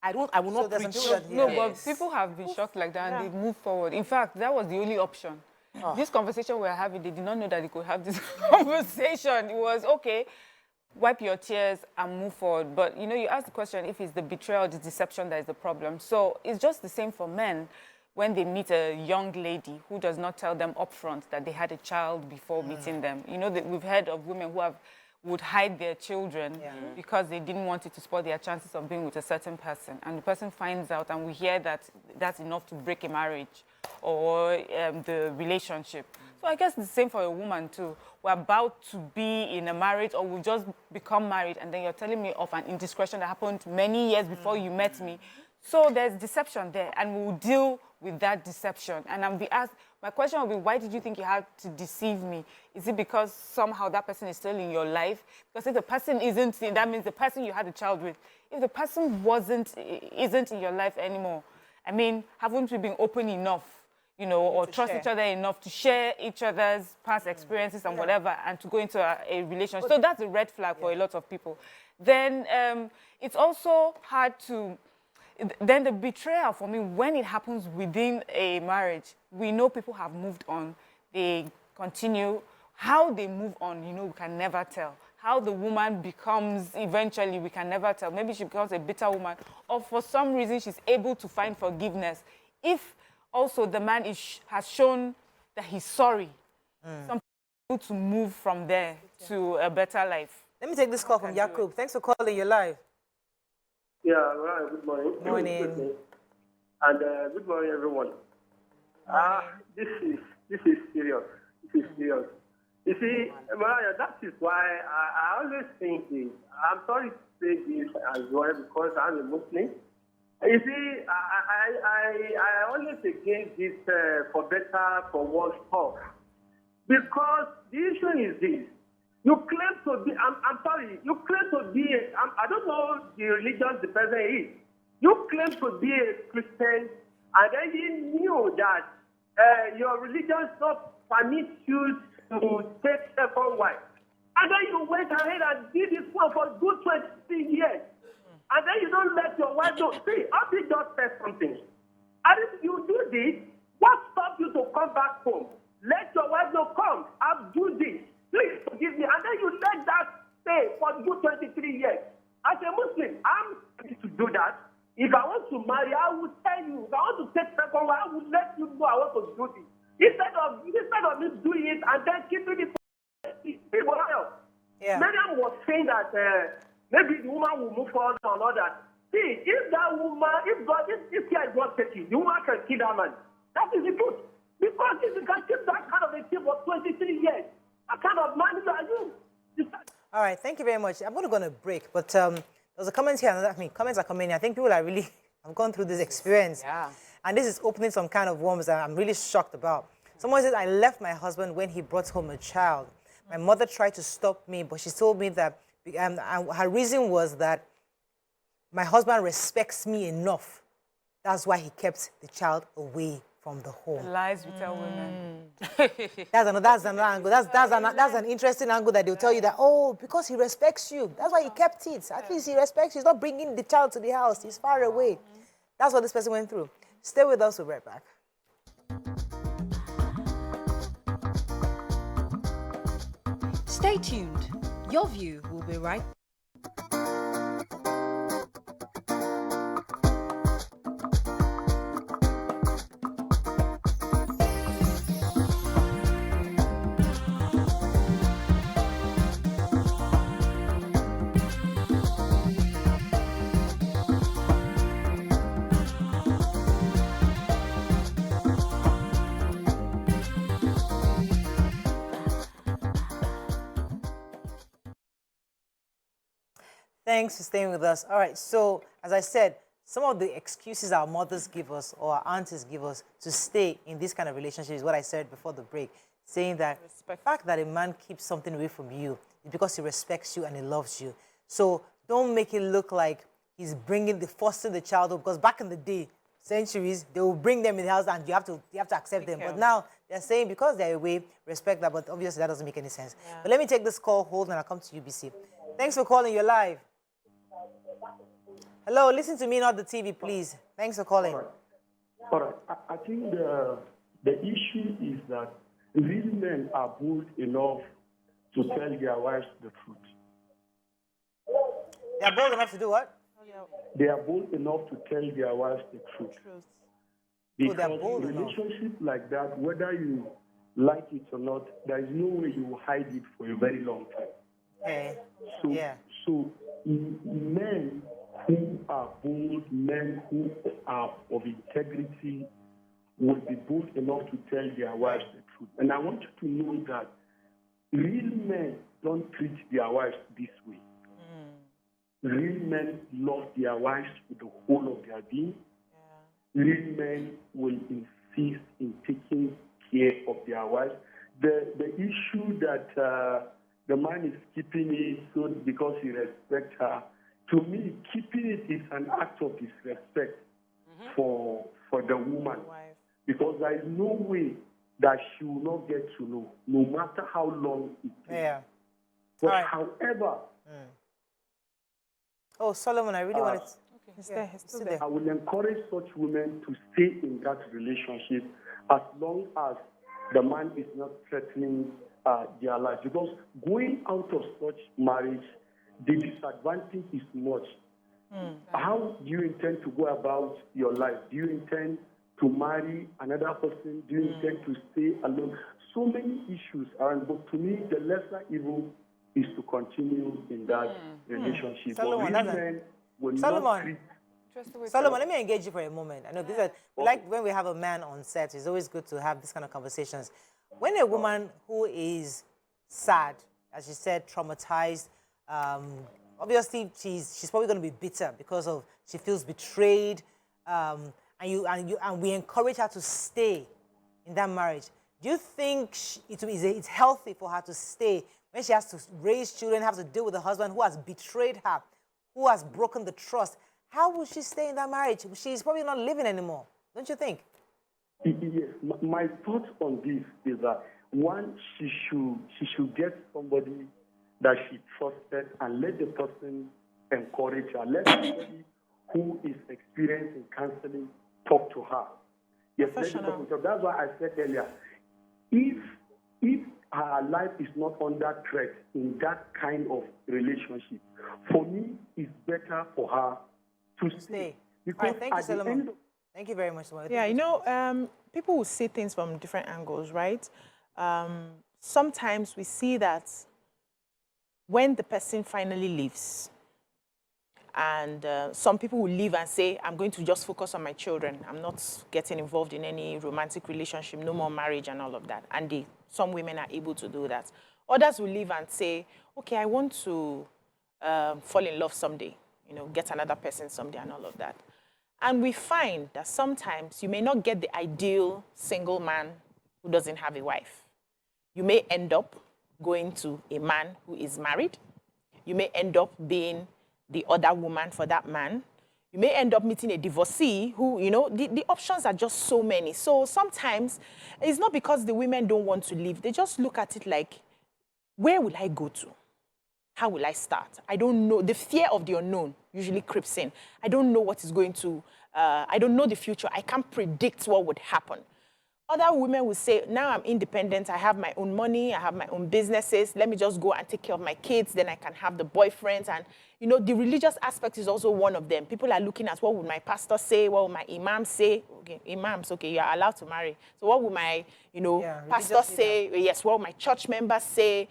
Speaker 4: I will not preach.
Speaker 2: No, but people have been shocked like that and they move forward. In fact, that was the only option. This conversation we're having, they did not know that they could have this conversation. It was, okay, wipe your tears and move forward. But, you ask the question if it's the betrayal or the deception that is the problem. So it's just the same for men when they meet a young lady who does not tell them upfront that they had a child before meeting them. We've heard of women who would hide their children because they didn't want it to spoil their chances of being with a certain person. And the person finds out, and we hear that that's enough to break a marriage or the relationship. So I guess the same for a woman too. We're about to be in a marriage or we've just become married and then you're telling me of an indiscretion that happened many years before you met me. So there's deception there and we'll deal with that deception. And I'll be asked, my question will be, why did you think you had to deceive me? Is it because somehow that person is still in your life? Because if the person isn't, that means the person you had a child with. If the person isn't in your life anymore, I mean, haven't we been open enough? Or trust each other enough to share each other's past experiences and whatever, and to go into a relationship. So that's a red flag for a lot of people. Then it's also hard to... Then the betrayal for me, when it happens within a marriage, we know people have moved on. They continue. How they move on, we can never tell. how the woman becomes eventually, we can never tell. Maybe she becomes a bitter woman, or for some reason she's able to find forgiveness. If also the man has shown that he's sorry, some people to move from there to a better life.
Speaker 1: Let me take this call from Jakub. Thanks for calling. You're live.
Speaker 6: Yeah, right. Good morning.
Speaker 1: Morning.
Speaker 6: And good morning, everyone. This is serious. This is serious. You see, Mariah, that is why I always think this. I'm sorry to say this as well because I'm a Muslim. You see, I always against this for better, for worse stuff. Because the issue is this. You claim to be, I'm sorry, you claim to be, I don't know the religion the person is. You claim to be a Christian, and then you knew that your religion does not permit you to take second wife. And then you went ahead and did this one for good 23 years. And then you don't let your wife know. See, Abby just said something. And if you do this, what stops you to come back home? Let your wife know, come, I'll do this. Please forgive me. And then you let that stay for good 23 years. As a Muslim, I'm ready to do that. If I want to marry, I will tell you. If I want to take second wife, I will let you know I want to do this. Instead of me doing it and then keeping it for people else.
Speaker 1: Yeah.
Speaker 6: Miriam was saying that maybe the woman will move forward or not that. See, if that woman, if care is not taking, the woman can kill that man. That is the truth. Because if you can keep that kind of a thing for 23 years, what kind of man are you?
Speaker 1: All right, thank you very much. I'm going to go on a break, but there's a comment here. I mean, comments are coming in. I think people are really have gone through this experience.
Speaker 4: Yeah.
Speaker 1: And this is opening some kind of worms that I'm really shocked about. Someone says, I left my husband when he brought home a child. My mother tried to stop me, but she told me that her reason was that my husband respects me enough. That's why he kept the child away from the home.
Speaker 2: The lies we tell women.
Speaker 1: That's another angle. That's an interesting angle that they'll tell you that, oh, because he respects you. That's why he kept it. At least he respects you. He's not bringing the child to the house. He's far away. That's what this person went through. Stay with us. We'll be right back.
Speaker 5: Stay tuned. Your view will be right back.
Speaker 1: Thanks for staying with us. All right, so as I said, some of the excuses our mothers give us or our aunties give us to stay in this kind of relationship is what I said before the break, saying that the fact that a man keeps something away from you is because he respects you and he loves you. So don't make it look like he's forcing the child up, because back in the day, centuries, they will bring them in the house and you have to accept them. But now they're saying because they're away, respect that, but obviously that doesn't make any sense. Yeah. But let me take this call, hold, and I'll come to UBC. Thanks for calling. You're live. Hello, listen to me, not the TV, please. Thanks for calling.
Speaker 6: All right. I think the issue is that these men are bold enough to tell their wives the truth.
Speaker 1: They are bold enough to do what?
Speaker 6: They are bold enough to tell their wives the truth. Because
Speaker 1: they're bold
Speaker 6: in a relationship like that, whether you like it or not, there is no way you will hide it for a very long time.
Speaker 1: Okay.
Speaker 6: So men who are bold, men who are of integrity, will be bold enough to tell their wives the truth. And I want you to know that real men don't treat their wives this way. Real men love their wives with the whole of their being. Real men will insist in taking care of their wives. The issue that the man is keeping it so because he respects her, to me, keeping it is an act of disrespect for the woman. Because there is no way that she will not get to know, no matter how long it takes.
Speaker 1: Yeah.
Speaker 6: But
Speaker 1: right.
Speaker 6: however...
Speaker 1: Oh, Solomon, I really wanted to...
Speaker 2: Okay, he's there. He's still there.
Speaker 6: I will encourage such women to stay in that relationship as long as the man is not threatening their life. Because going out of such marriage, the disadvantage is much. How do you intend to go about your life? Do you intend to marry another person? Do you intend to stay alone? So many issues are, but to me, the lesser evil is to continue in that relationship.
Speaker 1: Solomon,
Speaker 6: but women will not
Speaker 1: Solomon.
Speaker 6: treat.
Speaker 1: Solomon, let me engage you for a moment. I know this is like when we have a man on set, it's always good to have this kind of conversations. When a woman who is sad, as you said, traumatized, obviously she's probably going to be bitter because of she feels betrayed, and we encourage her to stay in that marriage. Do you think it's healthy for her to stay when she has to raise children, have to deal with a husband who has betrayed her, who has broken the trust? How will she stay in that marriage? She's probably not living anymore, don't you think?
Speaker 6: Yes, my thoughts on this is that one, she should get somebody that she trusted and let the person encourage her. Let somebody who is experienced in counseling talk to her. Yes, let the person talk. That's why I said earlier, if her life is not under threat in that kind of relationship, for me, it's better for her to stay. Because
Speaker 1: all right, thank you, Solomon. Thank you very much, Solomon.
Speaker 3: Yeah, you know, people will see things from different angles, right? Sometimes we see that when the person finally leaves, and some people will leave and say, I'm going to just focus on my children. I'm not getting involved in any romantic relationship, no more marriage and all of that. And some women are able to do that. Others will leave and say, okay, I want to fall in love someday, you know, get another person someday and all of that. And we find that sometimes you may not get the ideal single man who doesn't have a wife. You may end up going to a man who is married. You may end up being the other woman for that man. You may end up meeting a divorcee who, you know, the options are just so many. So sometimes it's not because the women don't want to leave. They just look at it like, where will I go to? How will I start? I don't know. The fear of the unknown usually creeps in. I don't know what is going to, I don't know the future. I can't predict what would happen. Other women will say, now I'm independent. I have my own money. I have my own businesses. Let me just go and take care of my kids. Then I can have the boyfriends. And, you know, the religious aspect is also one of them. People are looking at what would my pastor say? What would my imam say? Okay, imams, okay, you're allowed to marry. So what would my, you know, pastor say? Yes, what would my church members say?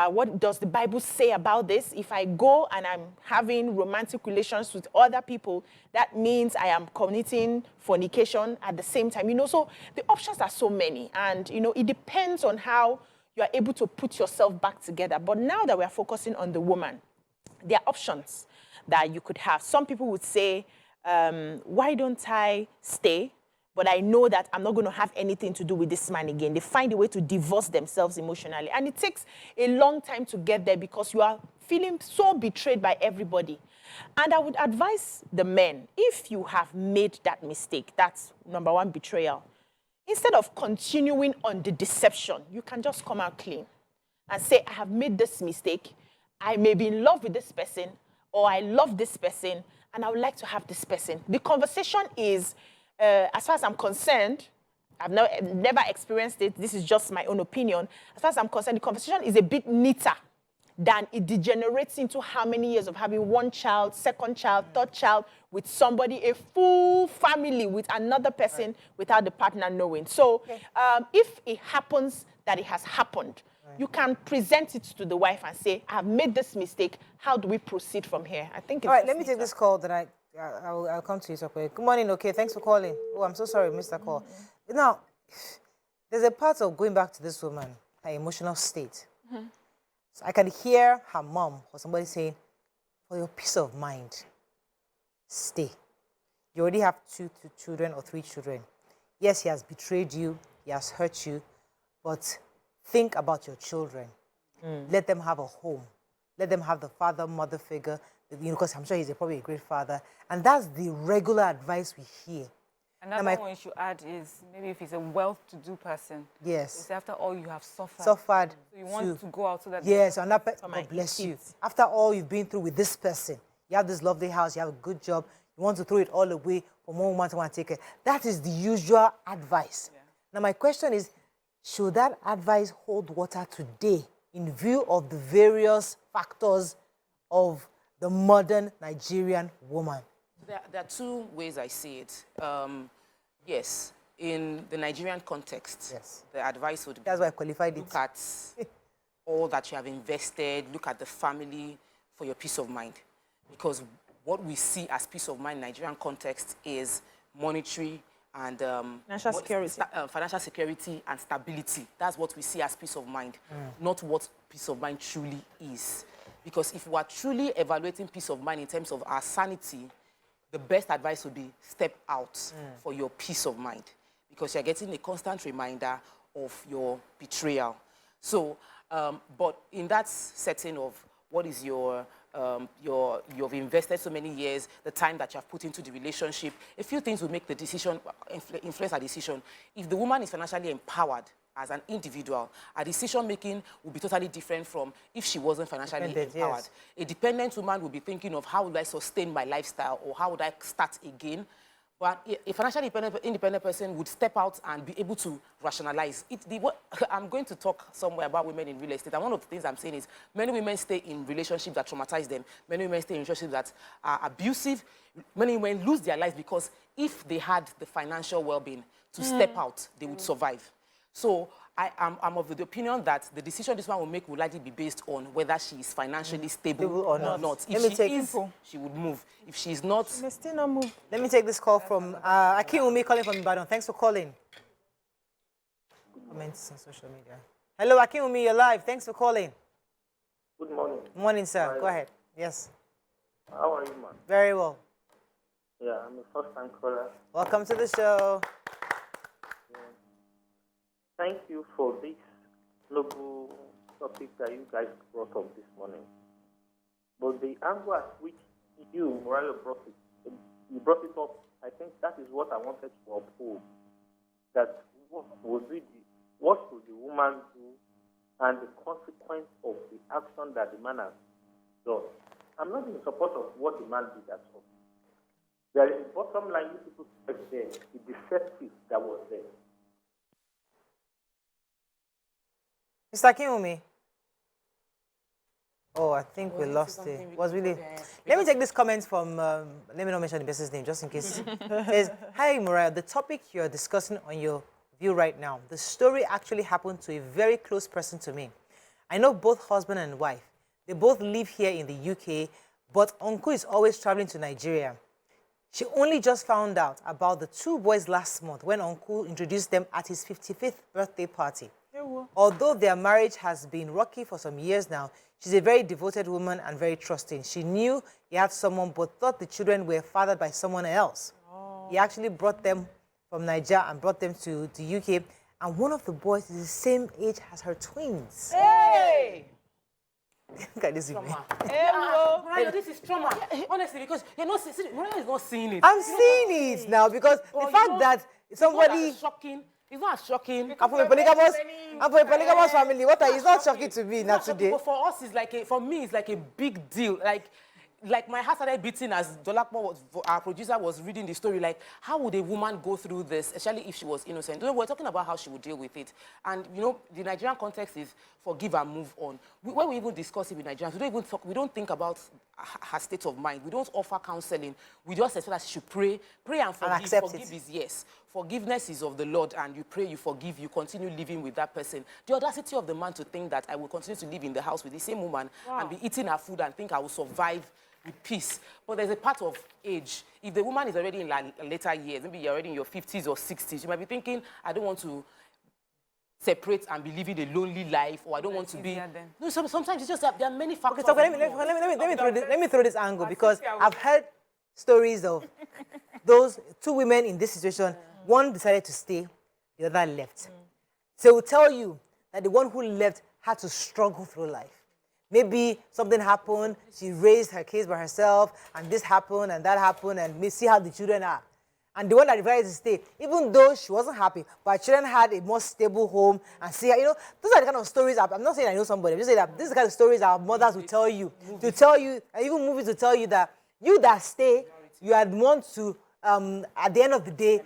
Speaker 3: What does the Bible say about this? If I go and I'm having romantic relations with other people, that means I am committing fornication at the same time. You know, so the options are so many. And, you know, it depends on how you are able to put yourself back together. But now that we are focusing on the woman, there are options that you could have. Some people would say, why don't I stay? But I know that I'm not going to have anything to do with this man again. They find a way to divorce themselves emotionally. And it takes a long time to get there because you are feeling so betrayed by everybody. And I would advise the men, if you have made that mistake, that's number one, betrayal. Instead of continuing on the deception, you can just come out clean and say, I have made this mistake. I may be in love with this person, or I love this person, and I would like to have this person. The conversation is, as far as I'm concerned, I've never experienced it. This is just my own opinion. As far as I'm concerned, the conversation is a bit neater than it degenerates into how many years of having one child, second child, third child with somebody, a full family with another person without the partner knowing. So if it happens that it has happened, you can present it to the wife and say, I've made this mistake. How do we proceed from here? I think it's...
Speaker 1: All right, let me take this call, then I'll come to you. Okay. Good morning, okay. Thanks for calling. Oh, I'm so sorry, Mr. Call. Now, there's a part of going back to this woman, her emotional state. So I can hear her mom or somebody saying, for your peace of mind, stay. You already have two children or 3 children. Yes, he has betrayed you. He has hurt you. But think about your children. Let them have a home. Let them have the father, mother figure, you know, because I'm sure he's probably a great father. And that's the regular advice we hear.
Speaker 2: Another one you should add is maybe if he's a well-to-do person.
Speaker 1: Yes.
Speaker 2: It's after all you have suffered.
Speaker 1: Suffered.
Speaker 2: So you want to go out so that...
Speaker 1: Yes, and that God bless you. After all you've been through with this person, you have this lovely house, you have a good job, you want to throw it all away for one woman to want to take it. That is the usual advice. Yeah. Now my question is, should that advice hold water today in view of the various factors of the modern Nigerian woman?
Speaker 4: There are two ways I see it. Yes, in the Nigerian context,
Speaker 1: Yes.
Speaker 4: the advice would be
Speaker 1: That's why I qualified
Speaker 4: look
Speaker 1: it.
Speaker 4: at all that you have invested, look at the family for your peace of mind. Because what we see as peace of mind in Nigerian context is monetary and
Speaker 3: Financial security.
Speaker 4: Financial security and stability. That's what we see as peace of mind, not what peace of mind truly is. Because if we are truly evaluating peace of mind in terms of our sanity, the best advice would be step out for your peace of mind, because you're getting a constant reminder of your betrayal. So, but in that setting of what is you've invested so many years, the time that you have put into the relationship, a few things will make the decision, influence our decision. If the woman is financially empowered as an individual, her decision-making will be totally different from if she wasn't financially empowered.
Speaker 1: Yes.
Speaker 4: A dependent woman will be thinking of how would I sustain my lifestyle or how would I start again. But a financially independent person would step out and be able to rationalize. I'm going to talk somewhere about women in real estate, and one of the things I'm saying is many women stay in relationships that traumatize them. Many women stay in relationships that are abusive. Many women lose their lives because if they had the financial well-being to step out, they would survive. So I'm of the opinion that the decision this one will make will likely be based on whether she is financially stable or not. If she is, she would move. If she's not,
Speaker 3: She may still not move.
Speaker 1: Let me take this call from Akiumi calling from Ibadan. Thanks for calling. Comments on social media. Hello, Akiumi, you're live. Thanks for calling.
Speaker 6: Good morning.
Speaker 1: Morning, sir. Go ahead. Yes.
Speaker 6: How are you, man?
Speaker 1: Very well.
Speaker 6: Yeah, I'm a first-time caller.
Speaker 1: Welcome to the show.
Speaker 6: Thank you for this noble topic that you guys brought up this morning. But the angle at which you, Morales, you brought it up, I think that is what I wanted to uphold. That what should the woman do and the consequence of the action that the man has done. I'm not in support of what the man did at all. There is a bottom line you people said there, the deceptive that was there.
Speaker 1: Mr. Akiumi. Oh, I think we lost it. Was really. Let me take this comment from. Let me not mention the person's name, just in case. It says, "Hi, Mariah. The topic you're discussing on your view right now. The story actually happened to a very close person to me. I know both husband and wife. They both live here in the UK, but Uncle is always traveling to Nigeria. She only just found out about the two boys last month when Uncle introduced them at his 55th birthday party. Although their marriage has been rocky for some years now, she's a very devoted woman and very trusting. She knew he had someone, but thought the children were fathered by someone else. He actually brought them from Nigeria and brought them to the UK, and one of the boys is the same age as her twins."
Speaker 4: hey!
Speaker 1: Look at this.
Speaker 4: Mariah, this is trauma. Honestly, because you're not Mariah is not seeing it.
Speaker 1: I'm seeing it now because the fact that somebody.
Speaker 4: It's not shocking.
Speaker 1: I'm from a polygamous family. It's not shocking to me now today.
Speaker 4: But for us, for me, it's like a big deal. Like my heart started beating as Dolakmo, our producer, was reading the story. Like, how would a woman go through this, especially if she was innocent? We're talking about how she would deal with it. And, the Nigerian context is forgive and move on. When we even discuss it with Nigerians, we don't think about her state of mind. We don't offer counseling. We just expect that she should pray and forgive.
Speaker 1: And accept
Speaker 4: forgive
Speaker 1: it.
Speaker 4: is yes. Forgiveness is of the Lord, and you pray, you forgive, you continue living with that person. The audacity of the man to think that I will continue to live in the house with the same woman and be eating her food and think I will survive with peace. But there's a part of age. If the woman is already in later years, maybe you're already in your 50s or 60s, you might be thinking, I don't want to separate and be living a lonely life, or I don't want to be... No, sometimes it's just that there are many factors.
Speaker 1: Okay, so let me throw this angle, because I've heard stories of those two women in this situation. One decided to stay, the other left. So it will tell you that the one who left had to struggle through life. Maybe something happened, she raised her kids by herself, and this happened, and that happened, and we see how the children are. And the one that decided to stay, even though she wasn't happy, but her children had a more stable home, and see, those are the kind of stories, I'm not saying I know somebody, I'm just saying that this is the kind of stories our mothers will tell you, and even movies will tell you that you that stay, you had want to, at the end of the day,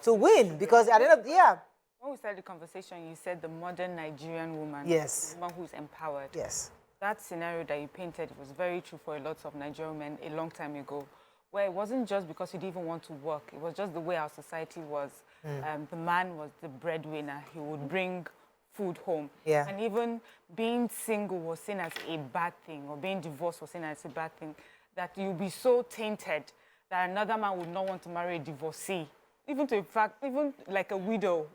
Speaker 1: to win, because at the end of,
Speaker 2: When we started the conversation, you said the modern Nigerian woman.
Speaker 1: Yes.
Speaker 2: The woman who is empowered.
Speaker 1: Yes.
Speaker 2: That scenario that you painted was very true for a lot of Nigerian men a long time ago, where it wasn't just because you didn't even want to work. It was just the way our society was. The man was the breadwinner. He would bring food home.
Speaker 1: Yeah.
Speaker 2: And even being single was seen as a bad thing, or being divorced was seen as a bad thing, that you'd be so tainted that another man would not want to marry a divorcee. Even to, in fact, even like a widow,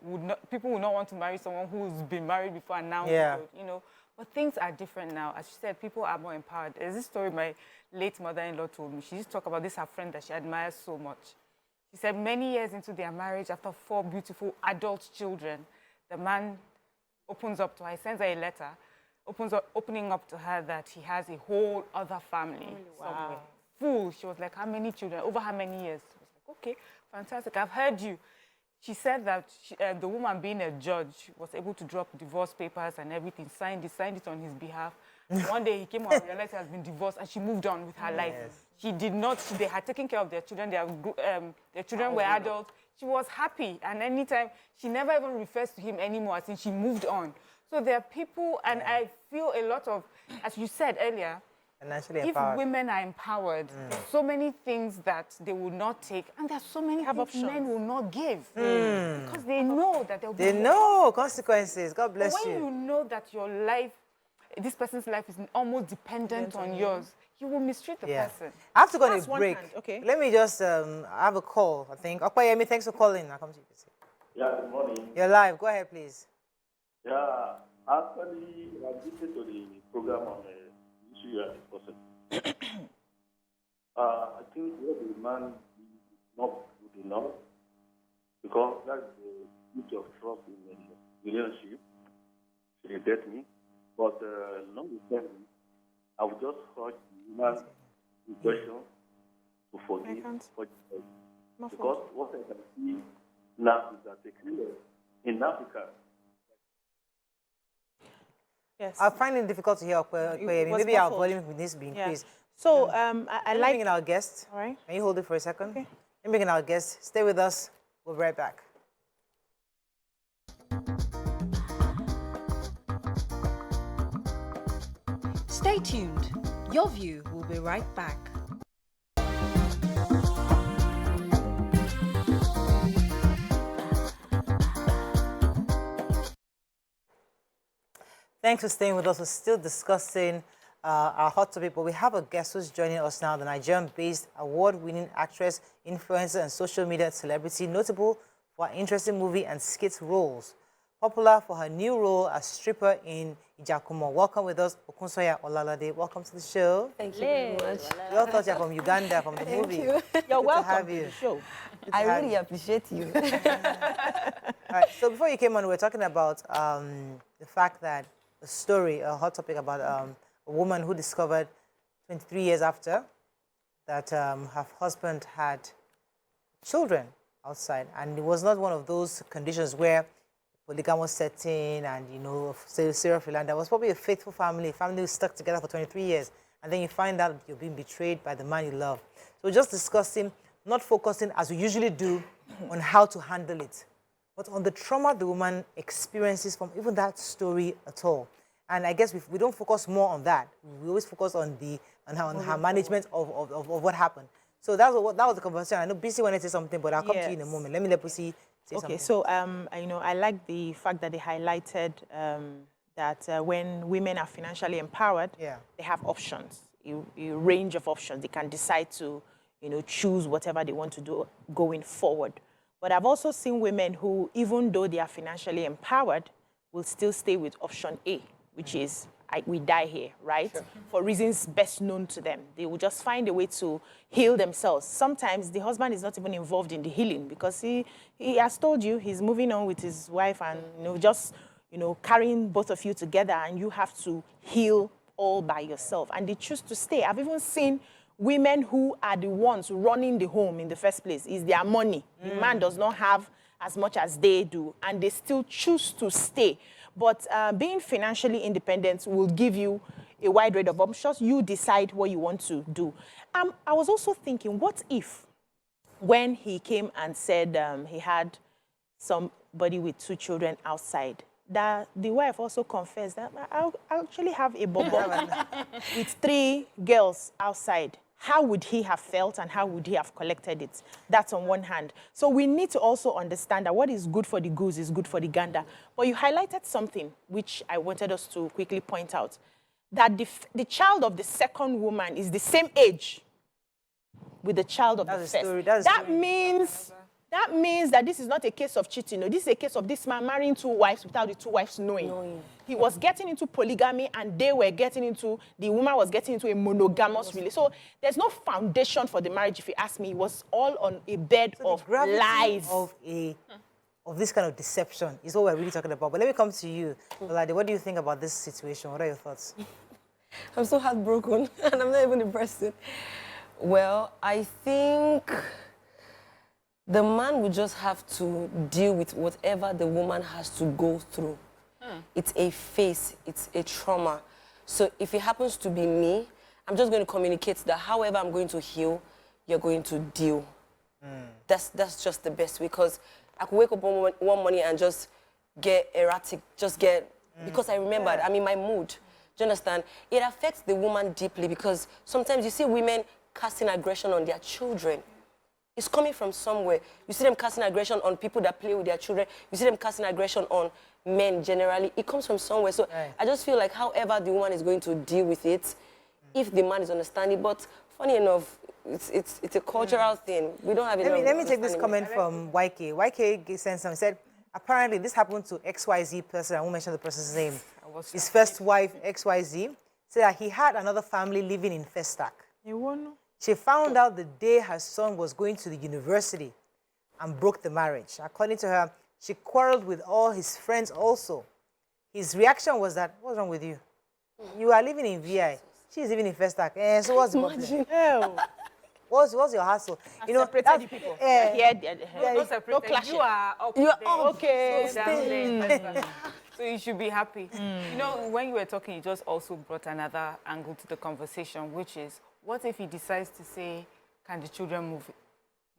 Speaker 2: people would not want to marry someone who's been married before and now, you know. But things are different now. As she said, people are more empowered. There's this story my late mother-in-law told me. She used to talk about this, her friend that she admires so much. She said many years into their marriage, after 4 beautiful adult children, the man opens up to her, he sends her a letter, opening up to her that he has a whole other family somewhere. Full. She was like, how many children? Over how many years? She was like, okay, fantastic, I've heard you. She said that the woman, being a judge, was able to drop divorce papers and everything, signed it on his behalf. One day he came out and realized he has been divorced, and she moved on with her life. She did not, they had taken care of their children, their children were adults. She was happy, and anytime, she never even refers to him anymore, since she moved on. So there are people, and I feel a lot of, as you said earlier, if women are empowered, there's so many things that they will not take, and there's so many things men will not give. Because they know that they'll be...
Speaker 1: They know consequences. God bless
Speaker 2: you. When you know that your life, this person's life is almost dependent on yours, you will mistreat the person.
Speaker 1: I have to go on a break.
Speaker 3: Okay.
Speaker 1: Let me just have a call, I think. Okpayemi, thanks for calling. I'll come to you.
Speaker 7: Yeah, good morning.
Speaker 1: You're live. Go ahead, please.
Speaker 7: Yeah, actually, I listened to the program on the issue you are discussing. I think what the man is not good enough, because that's the issue of trust in the relationship. She get me. But notwithstanding, I would just urge the man in question to forgive. Because what I can see now is that in Africa,
Speaker 3: Yes.
Speaker 1: I find it difficult to hear Okpayemi. Maybe our volume needs to be increased.
Speaker 3: So I like...
Speaker 1: bring in our guest.
Speaker 3: All right.
Speaker 1: Can you hold it for a second?
Speaker 3: Okay.
Speaker 1: Let me bring in our guest. Stay with us. We'll be right back.
Speaker 5: Stay tuned. Your View will be right back.
Speaker 1: Thanks for staying with us. We're still discussing our hot topic, but we have a guest who's joining us now, the Nigerian-based award-winning actress, influencer, and social media celebrity, notable for her interesting movie and skit roles. Popular for her new role as stripper in Ijakumo. Welcome with us, Okunsanya Ololade. Welcome to the show.
Speaker 8: Thank you very much.
Speaker 1: We all thought you're from Uganda, from the movie.
Speaker 8: You.
Speaker 3: You're welcome
Speaker 1: to have you.
Speaker 3: to the show.
Speaker 8: I really appreciate you.
Speaker 1: All right, so before you came on, we were talking about the fact that a story, a hot topic about a woman who discovered 23 years after that her husband had children outside. And it was not one of those conditions where polygamous setting and, you know, serial philanthropy. That was probably a faithful family who stuck together for 23 years. And then you find out you're being betrayed by the man you love. So we're just discussing, not focusing as we usually do on how to handle it, but on the trauma the woman experiences from even that story at all. And I guess we don't focus more on that. We always focus on her management of what happened. So that was the conversation. I know BC wanted to say something, but I'll come to you in a moment. Let me let BC say something.
Speaker 3: Okay, so you know, I like the fact that they highlighted that when women are financially empowered, they have options, a range of options. They can decide to, you know, choose whatever they want to do going forward. But I've also seen women who, even though they are financially empowered, will still stay with option A, which is we die here, right? Sure. For reasons best known to them. They will just find a way to heal themselves. Sometimes the husband is not even involved in the healing because he has told you he's moving on with his wife and, you know, just, you know, carrying both of you together, and you have to heal all by yourself. And they choose to stay. I've even seen women who are the ones running the home in the first place. It's their money. The man does not have as much as they do, and they still choose to stay. But being financially independent will give you a wide range of options. You decide what you want to do. I was also thinking, what if when he came and said he had some body with 2 children outside, that the wife also confessed that I actually have a bobo with 3 girls outside. How would he have felt and how would he have collected it? That's on one hand. So we need to also understand that what is good for the goose is good for the gander. But you highlighted something which I wanted us to quickly point out, that the child of the second woman is the same age with the child of the first. That means that this is not a case of cheating. No, this is a case of this man marrying 2 wives without the 2 wives knowing. He was getting into polygamy and the woman was getting into a monogamous relationship. So there's no foundation for the marriage, if you ask me. It was all on a bed of lies.
Speaker 1: Of this kind of deception is what we're really talking about. But let me come to you, Ololade. What do you think about this situation? What are your thoughts?
Speaker 8: I'm so heartbroken, and I'm not even impressed. Well, I think the man would just have to deal with whatever the woman has to go through. It's a phase, it's a trauma. So if it happens to be me, I'm just going to communicate that however I'm going to heal, you're going to deal. That's just the best way, because I could wake up one morning and just get erratic, because I remembered, I'm in my mood. Do you understand? It affects the woman deeply, because sometimes you see women casting aggression on their children. It's coming from somewhere. You see them casting aggression on people that play with their children. You see them casting aggression on men generally. It comes from somewhere. So I just feel like however the woman is going to deal with it, if the man is understanding. But funny enough, it's a cultural thing. We don't have enough.
Speaker 1: Let me take this comment from YK. YK sent some, said, apparently this happened to XYZ person. I won't mention the person's name. His first wife, XYZ, said that he had another family living in Festac. She found out the day her son was going to the university and broke the marriage. According to her, she quarreled with all his friends also. His reaction was that, what's wrong with you? You are living in VI. She's living in Festac. So what's the problem? What's your hassle? You know,
Speaker 3: separated people.
Speaker 2: No separate. You are up.
Speaker 8: You are
Speaker 2: okay. So, so you should be happy. You know, when you were talking, you just also brought another angle to the conversation, which is, what if he decides to say, can the children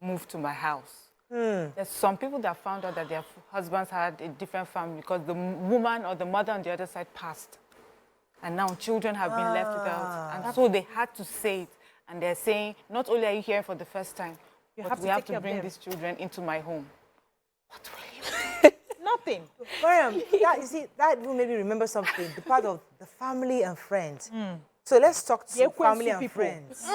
Speaker 2: move to my house? There's some people that found out that their husbands had a different family because the woman or the mother on the other side passed. And now children have been left without. And so they had to say it. And they're saying, not only are you here for the first time, but we have to bring these children into my home. What will you do?
Speaker 3: Nothing.
Speaker 1: Mariam, you see, that will maybe remember something, the part of the family and friends. So let's talk to family and friends.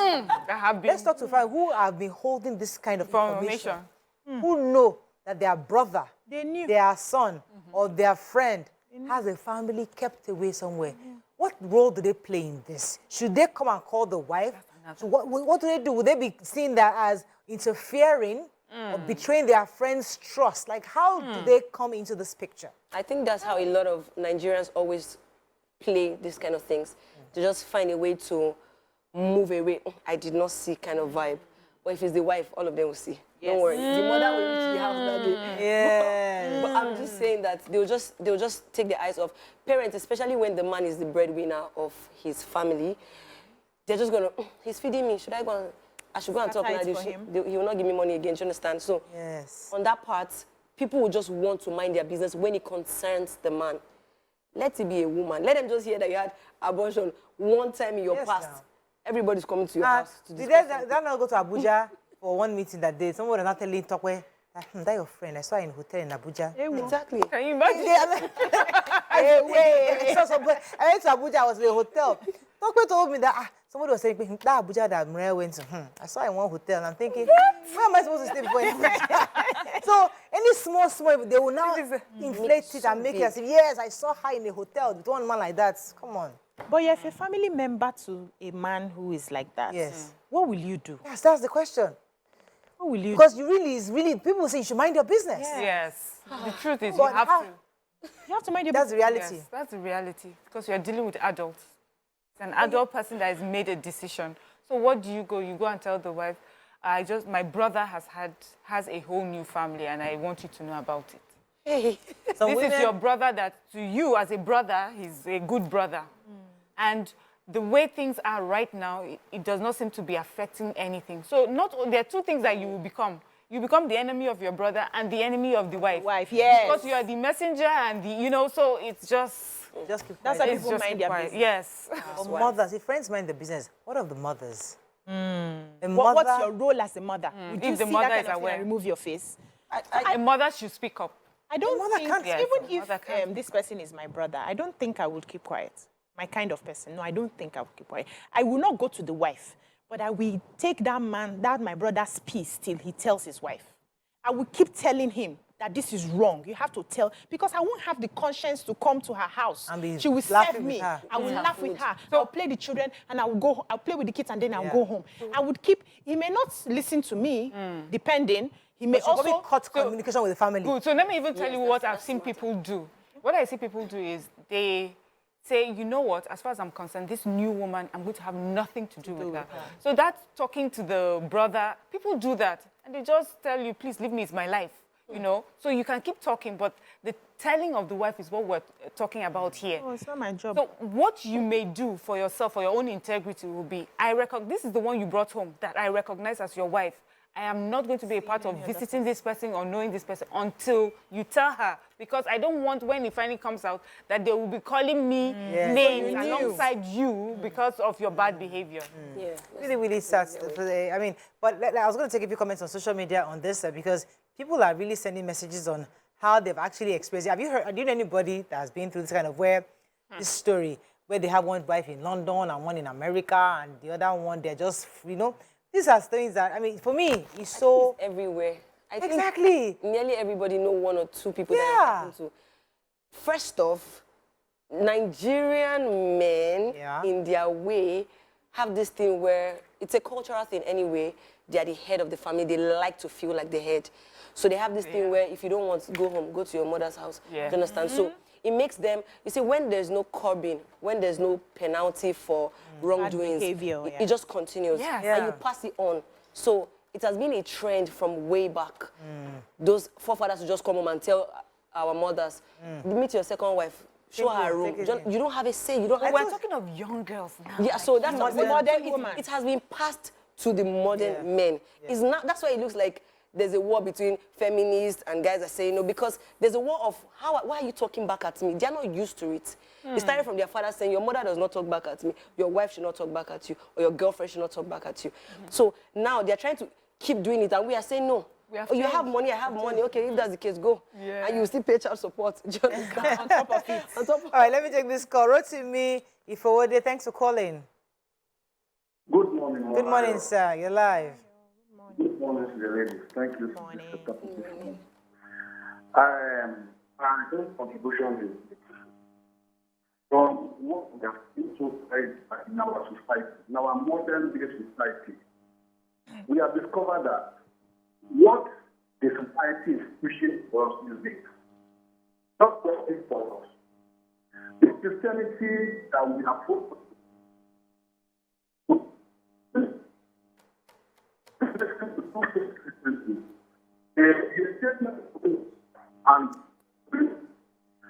Speaker 2: Let's
Speaker 1: talk to friends who have been holding this kind of information. Who know that their brother, their son, or their friend has a family kept away somewhere. What role do they play in this? Should they come and call the wife? So what do they do? Would they be seen that as interfering or betraying their friend's trust? Like, how do they come into this picture?
Speaker 8: I think that's how a lot of Nigerians always play these kind of things. To just find a way to move away. I did not see kind of vibe. But if it's the wife, all of them will see. Yes. Don't worry. The mother will reach the house that day.
Speaker 1: Yeah.
Speaker 8: But I'm just saying that they'll just take the eyes off parents, especially when the man is the breadwinner of his family. They're just gonna, he's feeding me. Should I go and, I should go and talk now. He will not give me money again. Do you understand? So on that part, people will just want to mind their business when it concerns the man. Let it be a woman. Let them just hear that you had abortion one time in your past. Now. Everybody's coming to your house.
Speaker 1: Did that not go to Abuja for one meeting that day? Someone was not telling talk where that your friend. I saw her in a hotel in Abuja.
Speaker 8: Exactly.
Speaker 2: Can you imagine?
Speaker 1: I went to Abuja. I was in a hotel. Talk told me that somebody was saying that Abuja that Maria went to. I saw her in one hotel and I'm thinking, where am I supposed to stay before Abuja? So any small, they will now inflate it and make it as if, yes, I saw her in a hotel with one man like that. Come on.
Speaker 3: But you're a family member to a man who is like that.
Speaker 1: Yes.
Speaker 3: What will you do?
Speaker 1: Yes, that's the question.
Speaker 3: What will you do?
Speaker 1: Because people say you should mind your business.
Speaker 2: Yes. The truth is you have to.
Speaker 3: You have to mind your business.
Speaker 1: That's the reality.
Speaker 2: Yes, that's the reality. Because you're dealing with adults. It's an adult person that has made a decision. So what do? You go and tell the wife, my brother has a whole new family and I want you to know about it.
Speaker 8: Hey.
Speaker 2: So this is your brother that to you as a brother, he's a good brother. And the way things are right now, it does not seem to be affecting anything. So there are two things that you will become. you become the enemy of your brother and the enemy of the wife.
Speaker 3: Yes.
Speaker 2: Because you are the messenger and the, so it's just...
Speaker 1: Just keep
Speaker 3: That's
Speaker 1: quiet.
Speaker 3: how people mind their business.
Speaker 2: Yes.
Speaker 1: Or mothers, if friends mind the business, what of the mothers? A
Speaker 3: What's your role as a mother? Would you
Speaker 2: If the
Speaker 3: see
Speaker 2: mother
Speaker 3: that
Speaker 2: is
Speaker 3: kind of thing
Speaker 2: aware.
Speaker 3: and remove your face?
Speaker 2: A mother should speak up.
Speaker 3: I don't
Speaker 1: mother
Speaker 3: think,
Speaker 1: can't.
Speaker 2: Yes,
Speaker 3: even
Speaker 2: the mother
Speaker 3: if
Speaker 2: can't.
Speaker 3: this person is my brother, I don't think I would keep quiet. My kind of person. No, I don't think I would keep quiet. I will not go to the wife, but I will take that my brother's peace till he tells his wife. I will keep telling him that this is wrong. You have to tell, because I won't have the conscience to come to her house.
Speaker 1: And be
Speaker 3: She will
Speaker 1: laughing
Speaker 3: serve
Speaker 1: with
Speaker 3: me.
Speaker 1: her.
Speaker 3: I will laugh with her. I'll play the children and I'll play with the kids and then I'll go home. I would keep, he may not listen to me, depending. He may
Speaker 1: But you probably
Speaker 3: also
Speaker 1: cut communication with the family.
Speaker 2: Good. So let me even tell you what I've seen people do. What I see people do is they say, you know what, as far as I'm concerned, this new woman, I'm going to have nothing to do with her. So that's talking to the brother. People do that. And they just tell you, please leave me, it's my life. So you can keep talking, but the telling of the wife is what we're talking about here.
Speaker 3: Oh, it's not my job.
Speaker 2: So what you may do for yourself, for your own integrity will be, this is the one you brought home that I recognize as your wife. I am not going to be a part of visiting this person or knowing this person until you tell her. Because I don't want, when it finally comes out, that they will be calling me names alongside you because of your bad behavior.
Speaker 8: Yeah.
Speaker 1: Really, really sad. I mean, but I was going to take a few comments on social media on this because people are really sending messages on how they've actually experienced it. Do you know anybody that has been through this kind of this story where they have one wife in London and one in America and the other one, they're just, these are things that, I mean, for me, it's so...
Speaker 8: It's everywhere. I think
Speaker 1: Exactly.
Speaker 8: nearly everybody know one or two people that
Speaker 1: Yeah.
Speaker 8: it happened to. First off, Nigerian men, in their way, have this thing where it's a cultural thing anyway. They are the head of the family. They like to feel like the head. So they have this thing where if you don't want to go home, go to your mother's house. Do you understand? So it makes them, you see, when there's no curbing, when there's no penalty for wrongdoings, it just continues. And you pass it on. So it has been a trend from way back. Those forefathers who just come home and tell our mothers, meet your second wife, show her a room. You don't have a say. You don't have
Speaker 2: We're talking of young girls now.
Speaker 8: Yeah, so that's what
Speaker 3: modern woman.
Speaker 8: It has been passed to the modern men. It's not, that's why it looks like there's a war between feminists and guys that say, because there's a war of, why are you talking back at me? They're not used to it. It started from their father saying, your mother does not talk back at me, your wife should not talk back at you, or your girlfriend should not talk back at you. So now they're trying to keep doing it, and we are saying, no. You have money, I have money. Okay, if that's the case, go. And you still pay child support. On top of it.
Speaker 1: All right, let me take this call. Rotimi Ifowode, thanks for calling.
Speaker 7: Good morning.
Speaker 1: Good morning, sir. You're live.
Speaker 7: Good morning to the ladies. Thank you. I think contribution is from what we have seen so far in our society, in our modern day society. We have discovered that what the society is pushing for us is this. Not working for us. The Christianity that we are focused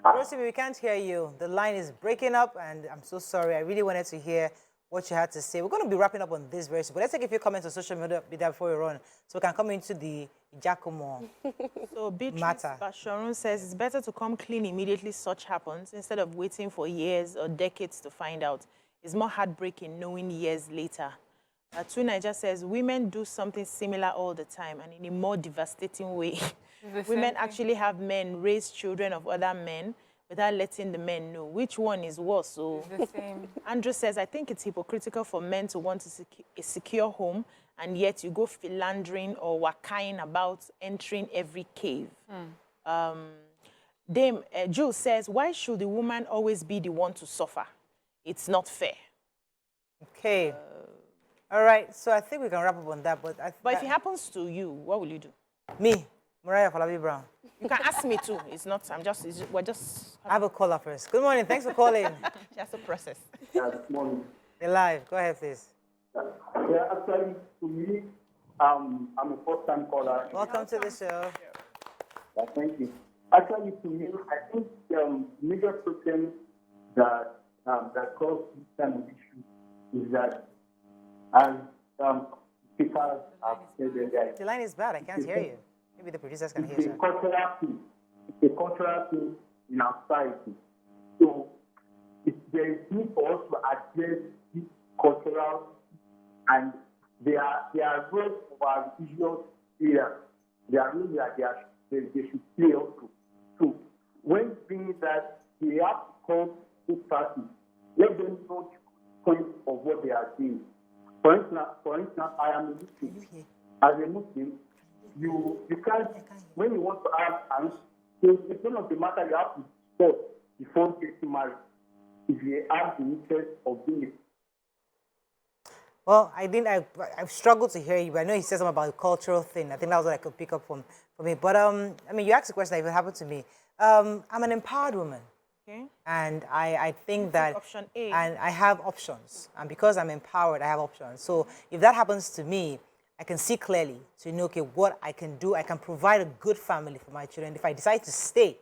Speaker 1: Rotimi, we can't hear you. The line is breaking up, and I'm so sorry. I really wanted to hear what you had to say. We're going to be wrapping up on this very soon, but let's take a few comments on social media before we run, so we can come into the Ijakumo
Speaker 3: So Beatrice
Speaker 1: matter.
Speaker 3: Basharun says it's better to come clean immediately such happens instead of waiting for years or decades to find out. It's more heartbreaking knowing years later. Atu Niger says women do something similar all the time and in a more devastating way. Women actually have men raise children of other men without letting the men know. Which one is worse? So
Speaker 2: the same.
Speaker 3: Andrew says, I think it's hypocritical for men to want a secure home and yet you go philandering or wakaing about entering every cave. Jules says, why should the woman always be the one to suffer? It's not fair.
Speaker 1: Okay. All right, so I think we can wrap up on that. But
Speaker 3: if it happens to you, what will you do?
Speaker 1: Me, Mariah Falabi Brown.
Speaker 3: You can ask me too. It's not, we're just...
Speaker 1: I have a caller first. Good morning, thanks for calling.
Speaker 3: Just a process.
Speaker 7: Good morning.
Speaker 1: You're live, go ahead, please.
Speaker 7: Yeah, actually, to me, I'm a first-time caller.
Speaker 1: Welcome to the show.
Speaker 7: Yeah, thank you. Actually, to me, I think the major problem that causes this kind of issue is that as
Speaker 6: speakers have said earlier.
Speaker 1: The line is bad. I can't hear you. Maybe the producers can hear
Speaker 6: It's a
Speaker 1: you.
Speaker 6: cultural thing. It's a cultural thing in our society. So there is need for us to address this cultural and there are roles of our religious areas. There are roles that they should play also. So when doing that, they have to come to practice. Let them know the point of what they are doing. For instance, I am a Muslim. As a Muslim, you can't, when you want to have an, it's one of the matter you have to discuss before getting married. If you have the interest of doing it.
Speaker 1: Well, I've struggled to hear you, but I know you said something about the cultural thing. I think that was what I could pick up from me. But I mean, you asked a question that if it happened to me. I'm an empowered woman.
Speaker 3: Okay.
Speaker 1: And I think that,
Speaker 3: option A.
Speaker 1: and I have options. And because I'm empowered, I have options. So if that happens to me, I can see clearly to know, okay, what I can do. I can provide a good family for my children. If I decide to stay,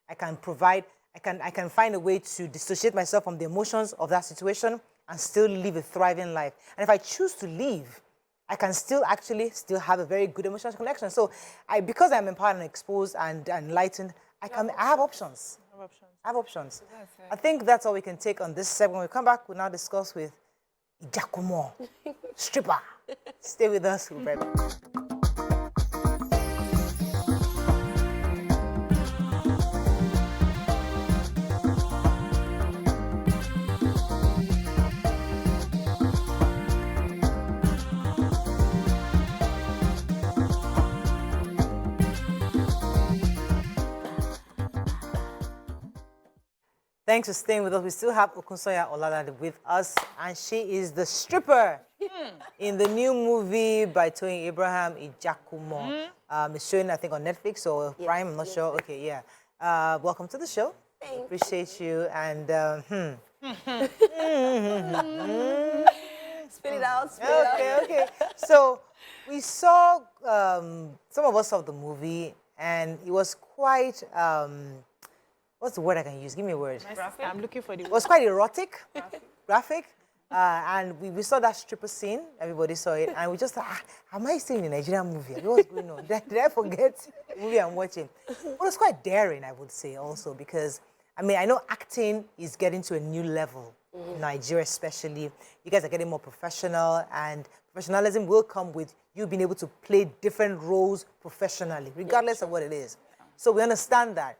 Speaker 1: I can provide, I can find a way to dissociate myself from the emotions of that situation and still live a thriving life. And if I choose to leave, I can still still have a very good emotional connection. So because I'm empowered and exposed and enlightened, I have options. I have options. I think that's all we can take on this segment. When we come back, we'll now discuss with Ijakumo, stripper. Stay with us. We'll be right back. Thanks for staying with us. We still have Okunsanya Ololade with us, and she is the stripper in the new movie by Tony Abraham, Ijakumo. It's showing, I think, on Netflix or Prime. I'm not sure. Okay, yeah. Welcome to the show.
Speaker 8: Thanks.
Speaker 1: Appreciate you. And
Speaker 8: Spit it out. Spit it out.
Speaker 1: okay. So we saw some of us saw the movie, and it was quite. What's the word I can use? Give me a word.
Speaker 3: I'm looking for the
Speaker 1: It was quite erotic, graphic. And we saw that stripper scene. Everybody saw it. And we just thought, am I still in a Nigerian movie? What's going on? Did I forget the movie I'm watching? Well, it was quite daring, I would say, also, because, I mean, I know acting is getting to a new level, in Nigeria especially. You guys are getting more professional, and professionalism will come with you being able to play different roles professionally, regardless of what it is. So we understand that.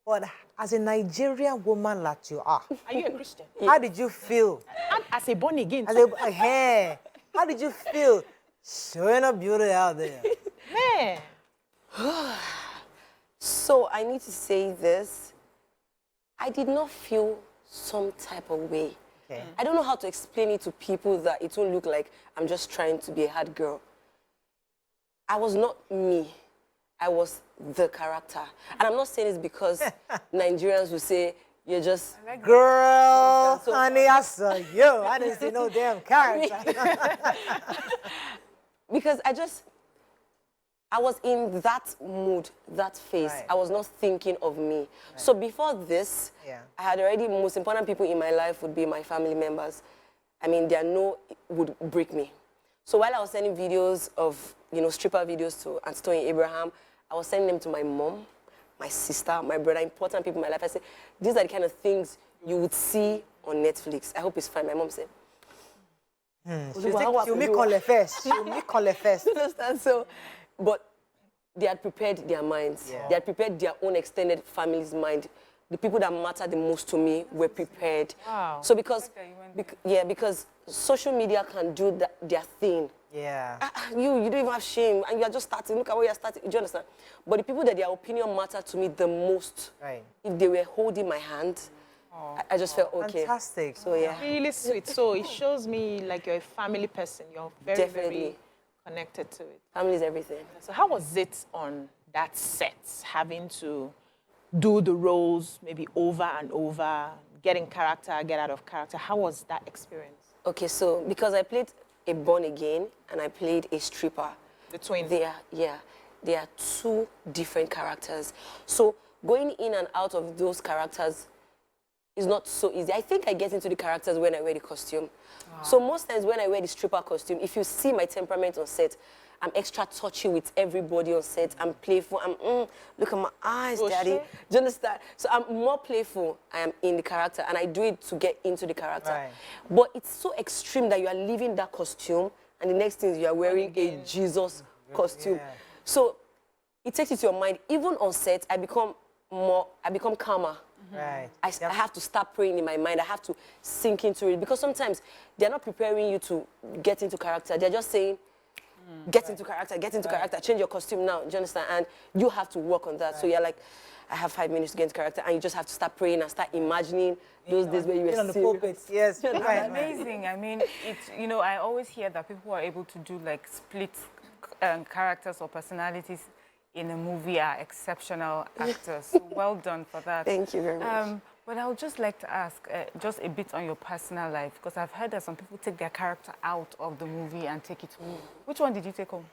Speaker 1: But as a Nigerian woman like you are
Speaker 3: you a Christian?
Speaker 1: How did you feel?
Speaker 3: And as a born again.
Speaker 1: How did you feel showing up beauty out there?
Speaker 3: Man.
Speaker 8: So I need to say this. I did not feel some type of way.
Speaker 1: Okay.
Speaker 8: I don't know how to explain it to people that it won't look like I'm just trying to be a hard girl. I was not me. I was the character. And I'm not saying this because Nigerians will say, you're just...
Speaker 1: Girl, honey, I saw you. I didn't see no damn character.
Speaker 8: Because I was in that mood, that phase.
Speaker 1: Right.
Speaker 8: I was not thinking of me. Right. So before this, I had already, most important people in my life would be my family members. I mean, would break me. So while I was sending videos of, stripper videos to Tony Abraham, I was sending them to my mom, my sister, my brother, important people in my life. I said, these are the kind of things you would see on Netflix. I hope it's fine. My mom said,
Speaker 1: She'll make call first. She'll make call first.
Speaker 8: Understand? So, but they had prepared their minds. Yeah. They had prepared their own extended family's mind. The people that matter the most to me were prepared.
Speaker 3: Wow.
Speaker 8: So because social media can do their thing.
Speaker 1: Yeah.
Speaker 8: You don't even have shame, and you are just starting. Look at where you're starting. Do you understand? But the people that their opinion mattered to me the most,
Speaker 1: right.
Speaker 8: If they were holding my hand, I just felt okay.
Speaker 1: Fantastic.
Speaker 8: So yeah.
Speaker 3: Really sweet. So it shows me like you're a family person. You're very, very connected to it.
Speaker 8: Family is everything.
Speaker 3: So how was it on that set, having to do the roles maybe over and over, getting character, get out of character? How was that experience?
Speaker 8: Okay, so because I played a born again and I played a stripper.
Speaker 3: The twins?
Speaker 8: They are two different characters. So going in and out of those characters is not so easy. I think I get into the characters when I wear the costume. So most times when I wear the stripper costume, if you see my temperament on set, I'm extra touchy with everybody on set. I'm playful. Look at my eyes, daddy.
Speaker 3: Sure.
Speaker 8: Do you understand? So I'm more playful. I am in the character, and I do it to get into the character.
Speaker 1: Right.
Speaker 8: But it's so extreme that you are leaving that costume, and the next thing is you are wearing a Jesus costume.
Speaker 1: Yeah.
Speaker 8: So it takes it to your mind. Even on set, I become calmer.
Speaker 1: Right.
Speaker 8: I have to start praying in my mind. I have to sink into it because sometimes they're not preparing you to get into character. They're just saying, get into character, change your costume now. Do you understand? And you have to work on that. So you're like, I have 5 minutes to get into character, and you just have to start praying and start imagining those days where you were
Speaker 1: on the
Speaker 8: serious.
Speaker 1: pulpit. Yes.
Speaker 2: It's
Speaker 1: Right.
Speaker 2: amazing. I mean, it's, you know, I always hear that people who are able to do like split characters or personalities in a movie are exceptional actors. So well done for that.
Speaker 8: Thank you very much.
Speaker 2: But I would just like to ask just a bit on your personal life, because I've heard that some people take their character out of the movie and take it home. Which one did you take home?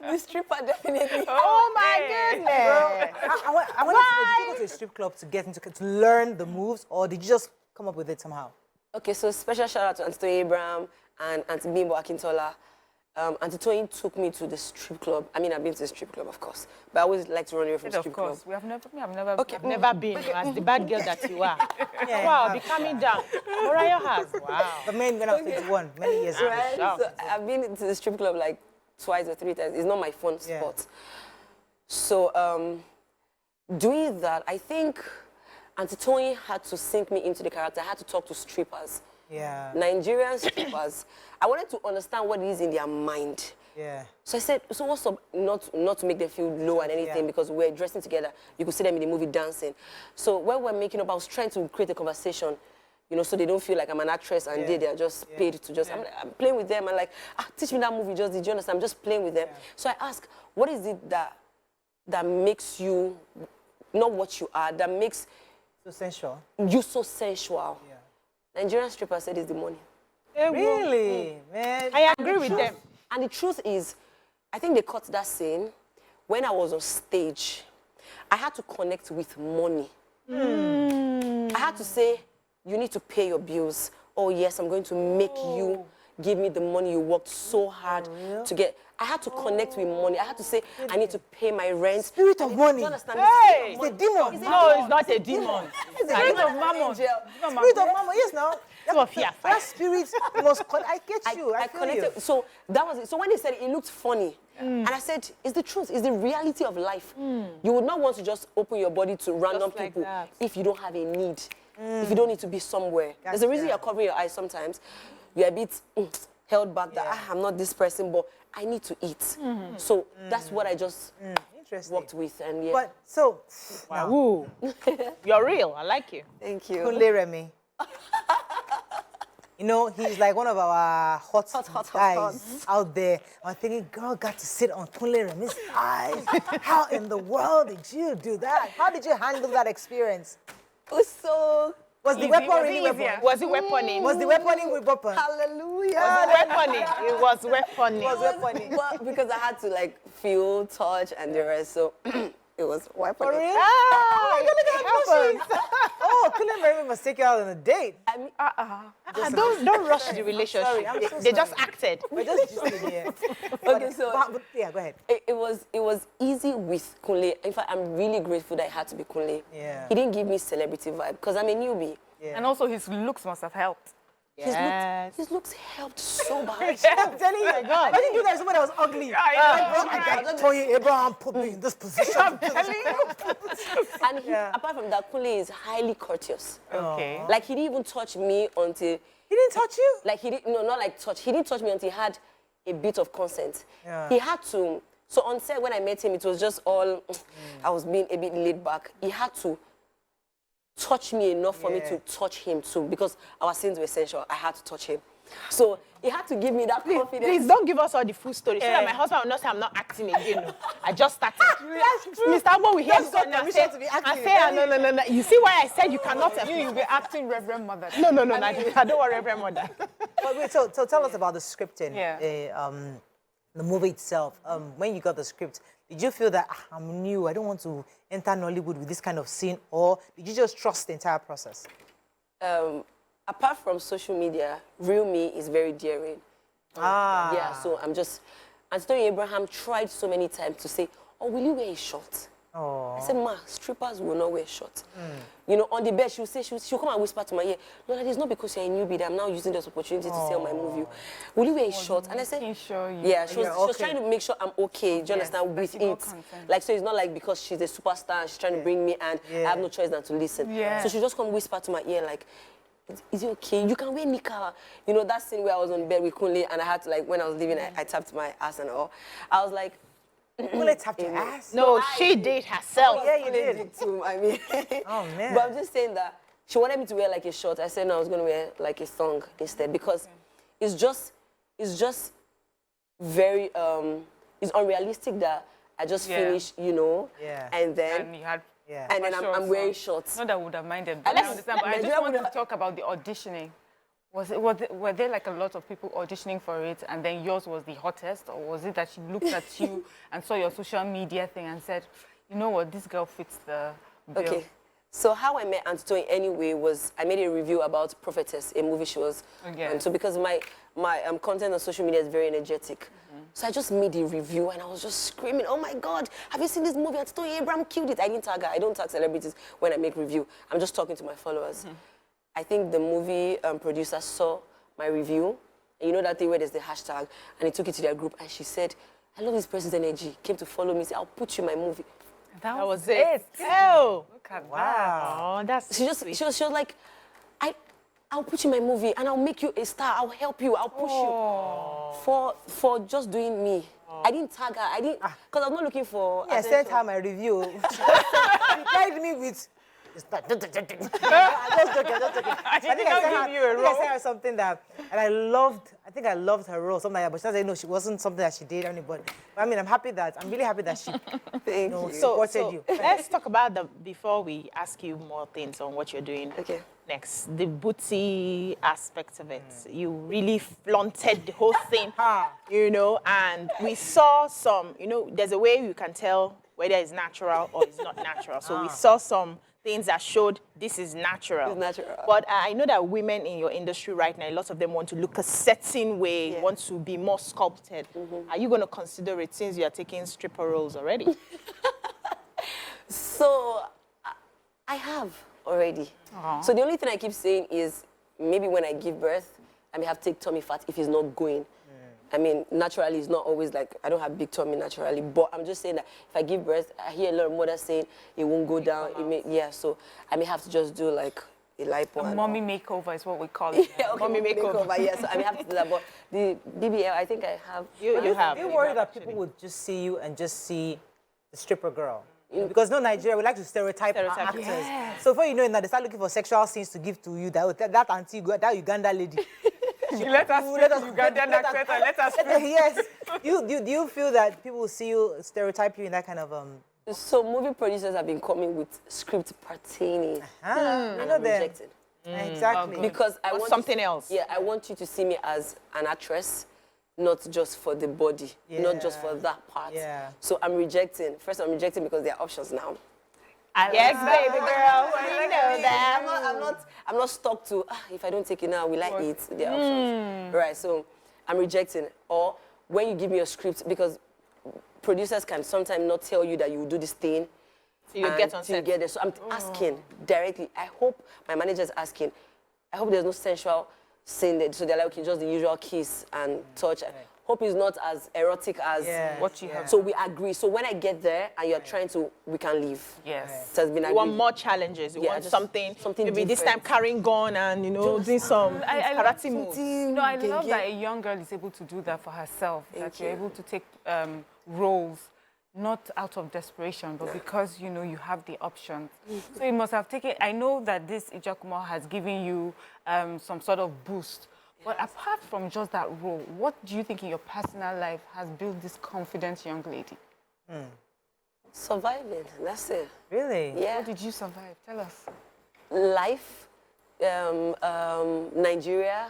Speaker 8: The stripper, definitely.
Speaker 3: Oh my goodness.
Speaker 1: I want to know, did you go to a strip club to learn the moves, or did you just come up with it somehow?
Speaker 8: Okay, so special shout out to Auntie Toyin Abraham and Auntie Bimbo Akintola. Auntie Toyin took me to the strip club. I mean, I've been to the strip club, of course, but I always like to run away from
Speaker 2: Of
Speaker 8: strip
Speaker 2: course.
Speaker 8: club.
Speaker 2: I've never
Speaker 8: Okay.
Speaker 3: I've never been as the bad girl that you are.
Speaker 1: Yeah,
Speaker 3: Wow,
Speaker 1: yeah.
Speaker 3: be calming down. Mariah has. Wow.
Speaker 1: But when I was 21, many years ago.
Speaker 8: Right?
Speaker 3: Sure.
Speaker 8: So I've been to the strip club like twice or 3 times. It's not my fun
Speaker 1: Yeah.
Speaker 8: spot. So doing that, I think Auntie Toyin had to sink me into the character. I had to talk to strippers,
Speaker 1: Yeah.
Speaker 8: Nigerian strippers. I wanted to understand what it is in their mind.
Speaker 1: Yeah.
Speaker 8: So I said, so what's up? Not to make them feel low and anything,
Speaker 1: Yeah.
Speaker 8: because we're dressing together. You could see them in the movie dancing. So when we're making up, I was trying to create a conversation, you know, so they don't feel like I'm an actress and
Speaker 1: Yeah.
Speaker 8: they are just paid to just, I'm playing with them and like, teach me that movie, just, did you understand? I'm just playing with them. So I ask, what is it that makes you not what you are, that makes
Speaker 1: So sensual.
Speaker 8: you so sensual?
Speaker 1: Yeah.
Speaker 8: Nigerian strippers said it's the money.
Speaker 1: Really, man.
Speaker 3: I agree with them.
Speaker 8: And the truth is, I think they cut that scene when I was on stage. I had to connect with money. I had to say, you need to pay your bills. Oh, yes, I'm going to make you give me the money you worked so hard to get. I had to connect with money. I had to say, I need to pay my rent.
Speaker 1: Spirit of money.
Speaker 8: Do you understand?
Speaker 3: Hey!
Speaker 1: It's a demon.
Speaker 3: No, it's not a demon.
Speaker 8: It's
Speaker 2: Spirit of Mammon.
Speaker 1: Spirit of mama, yes, now.
Speaker 3: Sophia.
Speaker 1: That spirit must. I get you. I feel
Speaker 8: connected.
Speaker 1: you.
Speaker 8: So that was it. So when they said it looked funny, and I said, it's the truth, it's the reality of life. You would not want to just open your body to random
Speaker 3: Just like
Speaker 8: people
Speaker 3: that.
Speaker 8: if you don't have a need, if you don't need to be somewhere. There's a reason you're covering your eyes sometimes. You're a bit held back that I'm not this person, but I need to eat. So that's what I just
Speaker 1: Interesting.
Speaker 8: worked with, and yeah.
Speaker 1: But so,
Speaker 3: Wow. Ooh. You're real. I like you.
Speaker 8: Thank you.
Speaker 1: Kunle Remi. You know, he's like one of our hot guys out there. I'm thinking, girl got to sit on Kunle Remi's thighs. How in the world did you do that? How did you handle that experience?
Speaker 8: It was so
Speaker 1: Was the
Speaker 2: Easy.
Speaker 1: weapon
Speaker 2: Was it
Speaker 1: really
Speaker 2: easier?
Speaker 1: weapon?
Speaker 3: Was it weaponing?
Speaker 1: Was the weaponing with weapon?
Speaker 8: hallelujah.
Speaker 3: Was it weaponing? It was weaponing.
Speaker 1: Was weaponing?
Speaker 8: Well, because I had to like feel, touch, and the rest, so it was weapon.
Speaker 1: For real?
Speaker 3: Ah,
Speaker 1: Look at that. Oh, Kunle Remi must take you out on a date.
Speaker 8: I mean,
Speaker 3: Don't rush the relationship.
Speaker 1: Sorry, I'm so
Speaker 3: They just
Speaker 1: sorry.
Speaker 3: acted.
Speaker 1: We're just gisting here.
Speaker 8: Okay, so
Speaker 1: But yeah, go ahead.
Speaker 8: it was easy with Kunle. In fact, I'm really grateful that I had to be Kunle.
Speaker 1: Yeah.
Speaker 8: He didn't give me celebrity vibe because I'm a newbie.
Speaker 1: Yeah.
Speaker 2: And also his looks must have helped.
Speaker 3: Yes.
Speaker 8: His looks helped so bad.
Speaker 1: I'm telling you, I didn't do that to somebody that was ugly. I got Toyin Abraham put me in this position.
Speaker 8: And he, apart from that, Kunle is highly courteous.
Speaker 2: Okay.
Speaker 8: Like he didn't even touch me until,
Speaker 1: He didn't touch you?
Speaker 8: like he didn't, no, not like touch. He didn't touch me until he had a bit of consent.
Speaker 1: Yeah.
Speaker 8: He had to. So on set when I met him, it was just all. I was being a bit laid back. He had to touch me enough for me to touch him too, because our scenes were essential. I had to touch him. So he had to give me that confidence.
Speaker 3: Please don't give us all the full story so that my husband will not say I'm not acting again. No. I just started. Mr. Abbo will hear
Speaker 1: Just
Speaker 3: this
Speaker 1: got
Speaker 3: one and
Speaker 1: permission
Speaker 3: say,
Speaker 1: to be acting.
Speaker 3: no. You see why I said you cannot.
Speaker 2: You'll be acting Reverend Mother.
Speaker 3: No, I don't want Reverend Mother.
Speaker 1: But wait, so tell us about the scripting.
Speaker 2: Yeah.
Speaker 1: the movie itself, when you got the script, did you feel that I'm new, I don't want to enter Nollywood with this kind of scene, or did you just trust the entire process?
Speaker 8: Apart from social media, real me is very daring. Yeah, so I'm just, Anthony Abraham tried so many times to say, oh, will you wear a short? I said, ma, strippers will not wear shorts. You know, on the bed, she'll say, she'll come and whisper to my ear, no, that is not because you're a newbie that I'm now using this opportunity to sell my movie. Will you wear a short? And I said, yeah, she was trying to make sure I'm okay, do you understand, with it. Like, so it's not like because she's a superstar and she's trying to bring me and I have no choice than to listen. So she'll just come whisper to my ear, like, is it okay? You can wear nika. You know, that scene where I was on bed with Kunle and I had to, like, when I was leaving, I tapped my ass and all. I was like,
Speaker 1: Kunle tapped your ass?
Speaker 3: No, she did herself.
Speaker 1: Yeah, you did.
Speaker 8: Too, I mean.
Speaker 1: Oh, man.
Speaker 8: But I'm just saying that she wanted me to wear like a short. I said no, I was going to wear like a thong instead because it's just very, it's unrealistic that I just finished, you know, and then...
Speaker 2: And you had...
Speaker 8: And then I'm wearing shorts.
Speaker 2: Not that I would have minded, but I understand. But I just want to talk about the auditioning. Were there like a lot of people auditioning for it, and then yours was the hottest, or was it that she looked at you and saw your social media thing and said, you know what, this girl fits the bill?
Speaker 8: Okay. So how I met Antoine anyway was I made a review about Prophetess, a movie she was. And so because my content on social media is very energetic. So I just made a review and I was just screaming, oh my God, have you seen this movie? Antoine Abraham killed it. I didn't tag her. I don't tag celebrities when I make review. I'm just talking to my followers. I think the movie producer saw my review. And you know that thing where there's the hashtag, and he took it to their group and she said, I love this person's energy. Came to follow me, said, I'll put you in my movie.
Speaker 2: That was it.
Speaker 3: Oh,
Speaker 2: look at
Speaker 1: wow.
Speaker 3: Oh, that's
Speaker 8: she was like, I'll put you in my movie and I'll make you a star. I'll help you. I'll push you for just doing me. I didn't tag her. I didn't because I was not looking for.
Speaker 1: Yeah, I sent her my review. She replied me with. I just joking. I think I sent her something that, and I think I loved her role, something like that, but she said, no, she wasn't something that she did anybody. But I mean, I'm really happy that she supported you.
Speaker 3: Let's talk about before we ask you more things on what you're doing next, the booty aspect of it. You really flaunted the whole thing, you know, and we saw some, you know, there's a way you can tell whether it's natural or it's not natural. So we saw some things that showed this is natural.
Speaker 8: It's natural.
Speaker 3: But I know that women in your industry right now, a lot of them want to look a certain way, want to be more sculpted. Are you going to consider it since you are taking stripper roles already?
Speaker 8: So, I have already. So the only thing I keep saying is maybe when I give birth, I may have to take tummy fat if it's not going. I mean, naturally, it's not always like, I don't have big tummy naturally, but I'm just saying that if I give birth, I hear a lot of mothers saying it won't go down. So I may have to just do like a lipo.
Speaker 2: A mommy makeover is what we call it.
Speaker 8: Mommy makeover, So I may have to do that, but the BBL, I think I have.
Speaker 3: You have.
Speaker 1: Do you worry that people would just see you and just see the stripper girl? Because no, Nigeria, we like to stereotype actors. So before you know it, now they start looking for sexual scenes to give to you. That auntie, that Uganda lady.
Speaker 2: Let us Ugandan accent and let us
Speaker 1: Yes. Do you feel that people will see you, stereotype you in that kind of...
Speaker 8: So movie producers have been coming with scripts pertaining. And I'm rejected.
Speaker 1: Exactly.
Speaker 8: Because I want
Speaker 3: something else.
Speaker 8: Yeah, I want you to see me as an actress, not just for the body, not just for that part. So I'm rejecting. First, I'm rejecting because there are options now.
Speaker 3: Yes, baby girl. We know that.
Speaker 8: I'm not stuck to, if I don't take it now, will I eat? There are options. Right, so I'm rejecting. Or when you give me a script, because producers can sometimes not tell you that you will do this thing.
Speaker 3: So you get on set.
Speaker 8: Get there. So I'm asking directly. I hope my manager is asking. I hope there's no sensual scene there. So they're like, okay, just the usual kiss and touch. Hope it's not as erotic as
Speaker 2: what you have.
Speaker 8: So we agree. So when I get there and you're trying to, we can leave.
Speaker 2: Yes.
Speaker 8: So it's been agreed.
Speaker 3: You want more challenges. You want something maybe this time carrying gun and, you know, doing some karate moves.
Speaker 2: No, I love that a young girl is able to do that for herself. That you're able to take roles, not out of desperation, but because, you know, you have the options. So you must have taken, I know that this Ijakumo has given you some sort of boost. But apart from just that role, what do you think in your personal life has built this confident young lady?
Speaker 8: Surviving, that's it.
Speaker 1: Really?
Speaker 8: Yeah.
Speaker 2: How did you survive? Tell us.
Speaker 8: Life, Nigeria,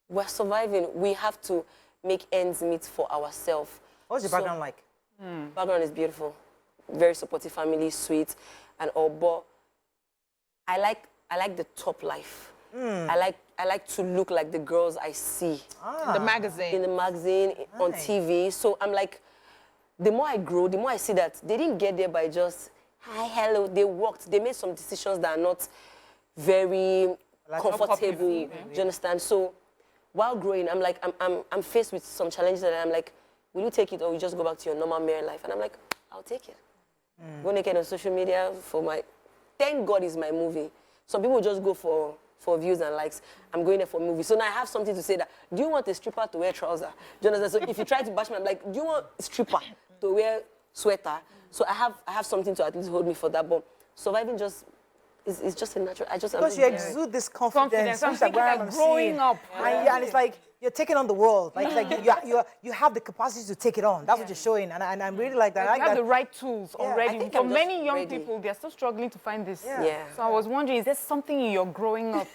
Speaker 8: we're surviving. We have to, make ends meet for ourselves.
Speaker 1: What's your background like?
Speaker 8: Background is beautiful, very supportive family, sweet, and all. But I like the top life. I like to look like the girls I see
Speaker 3: The magazine.
Speaker 8: in the magazine, on TV. So I'm like, the more I grow, the more I see that they didn't get there by just hi, hello. They worked. They made some decisions that are not very comfortable. Do you understand? So while growing, I'm like, I'm faced with some challenges, and I'm like, will you take it or you just go back to your normal married life? And I'm like, I'll take it. Go naked on social media for my. Thank God it's my movie. Some people just go for views and likes. I'm going there for movies. So now I have something to say that, do you want a stripper to wear trousers? Do you understand? So if you try to bash me, I'm like, do you want a stripper to wear sweater? So I have something to at least hold me for that. But surviving just is just a natural.
Speaker 1: Because you exude this confidence.
Speaker 2: I'm thinking like growing up.
Speaker 1: And it's like you're taking on the world. Like you have the capacity to take it on. That's what you're showing. And I'm really like that.
Speaker 2: Like you have the right tools already.
Speaker 8: think
Speaker 2: For
Speaker 8: I'm just
Speaker 2: many young
Speaker 8: ready.
Speaker 2: people, they're still struggling to find this.
Speaker 8: Yeah.
Speaker 2: So I was wondering, is there something in your growing up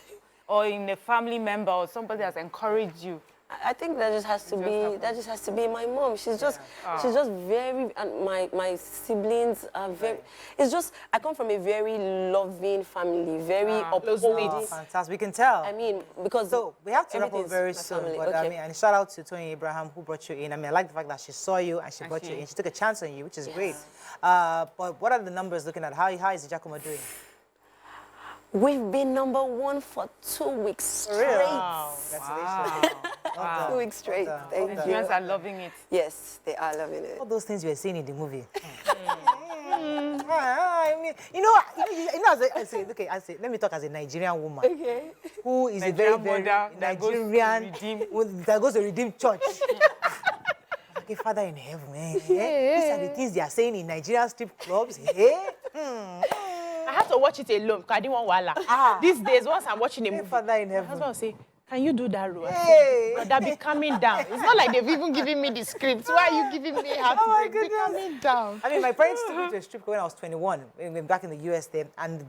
Speaker 2: or in a family member or somebody that's encouraged you?
Speaker 8: I think that just has to be my mom. She's just very, and my siblings are very. It's just I come from a very loving family, very upholding.
Speaker 1: Fantastic. We can tell.
Speaker 8: I mean, because
Speaker 1: So we have to wrap up
Speaker 8: everything's
Speaker 1: very
Speaker 8: my
Speaker 1: soon.
Speaker 8: family.
Speaker 1: But I
Speaker 8: Okay.
Speaker 1: mean, and shout out to Tony Abraham who brought you in. I mean, I like the fact that she saw you and she brought you in. She took a chance on you, which is great. But what are the numbers looking at? How is Ijakumo doing?
Speaker 8: We've been #1 for 2 weeks straight.
Speaker 1: Congratulations. Well done.
Speaker 8: 2 weeks straight.
Speaker 1: Well done.
Speaker 8: Thank
Speaker 1: Well done.
Speaker 8: you.
Speaker 2: Nigerians are loving it.
Speaker 8: Yes, they are loving it.
Speaker 1: All those things you were seeing in the movie. I mean, you know, I say, let me talk as a Nigerian woman who is
Speaker 2: Nigerian
Speaker 1: a very
Speaker 2: mother that goes to
Speaker 1: Nigerian
Speaker 2: redeem.
Speaker 1: that goes to redeem church. Okay, Father in heaven, these are the things they are saying in Nigerian strip clubs.
Speaker 3: I have to watch it alone because I didn't want wala. These days, once I'm watching a movie,
Speaker 1: Father in
Speaker 3: my
Speaker 1: heaven.
Speaker 3: husband will say, can you do that role?
Speaker 1: Hey.
Speaker 3: Brother, be calming down. It's not like they've even given me the script. Why are you giving me how to
Speaker 1: my
Speaker 3: be calming down?
Speaker 1: I mean, my parents took me to a strip club when I was 21, back in the US then, and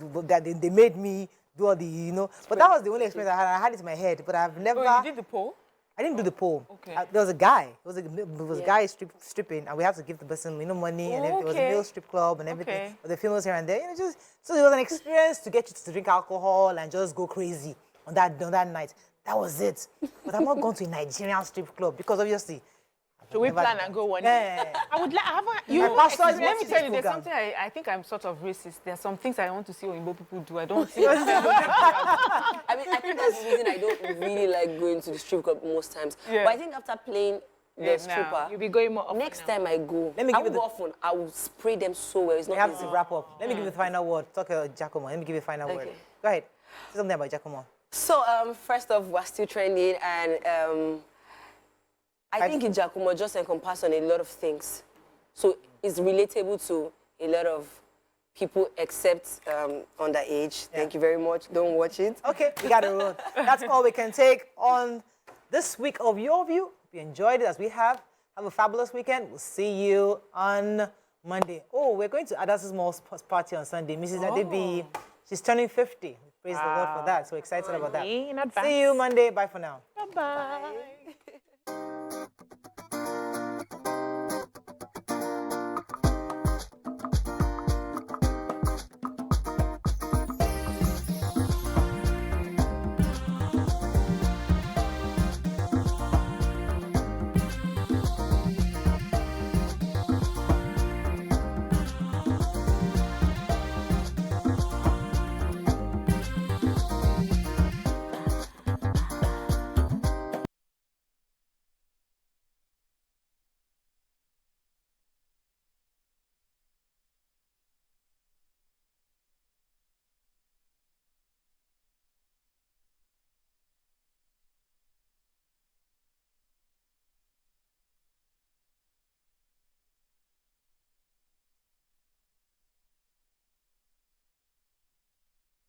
Speaker 1: they made me do all the, But that was the only experience I had. I had it in my head, but I've never.
Speaker 2: Oh, you did the poll?
Speaker 1: I didn't do the pole.
Speaker 2: Okay.
Speaker 1: There was a guy. There was a guy stripping, and we had to give the person, money, and it was a male strip club and everything.
Speaker 2: Okay.
Speaker 1: But the females here and there, so it was an experience to get you to drink alcohol and just go crazy on that night. That was it. But I'm not going to a Nigerian strip club because obviously.
Speaker 3: So we plan and go one day. I would like.
Speaker 2: Let me tell you, there's something I think I'm sort of racist. There are some things I want to see Oyinbo people do. I don't see.
Speaker 8: I mean, I think that's the reason I don't really like going to the strip club most times.
Speaker 2: Yeah.
Speaker 8: But I think after playing the stripper,
Speaker 3: You'll be going more often
Speaker 8: next
Speaker 3: now.
Speaker 8: time I go,
Speaker 1: Let me
Speaker 8: I
Speaker 1: give you
Speaker 8: will go often. I will spray them so well. It's
Speaker 1: We
Speaker 8: not
Speaker 1: have
Speaker 8: easy.
Speaker 1: to wrap up. Let me give you the final word. Talk about Ijakumo. Let me give you the final word.
Speaker 8: Okay.
Speaker 1: Go ahead. Say something about Ijakumo.
Speaker 8: So, first off, we're still trending, and I think Ijakumo just encompasses on a lot of things. So it's relatable to a lot of people except underage. Thank you very much. Don't watch it.
Speaker 1: Okay, we got to roll. That's all we can take on this week of Your View. If you enjoyed it as we have a fabulous weekend. We'll see you on Monday. Oh, we're going to Adas's Mall's party on Sunday. Mrs. Adebi, she's turning 50. Praise the Lord for that. So excited about that.
Speaker 3: In advance.
Speaker 1: See you Monday. Bye for now.
Speaker 3: Bye-bye.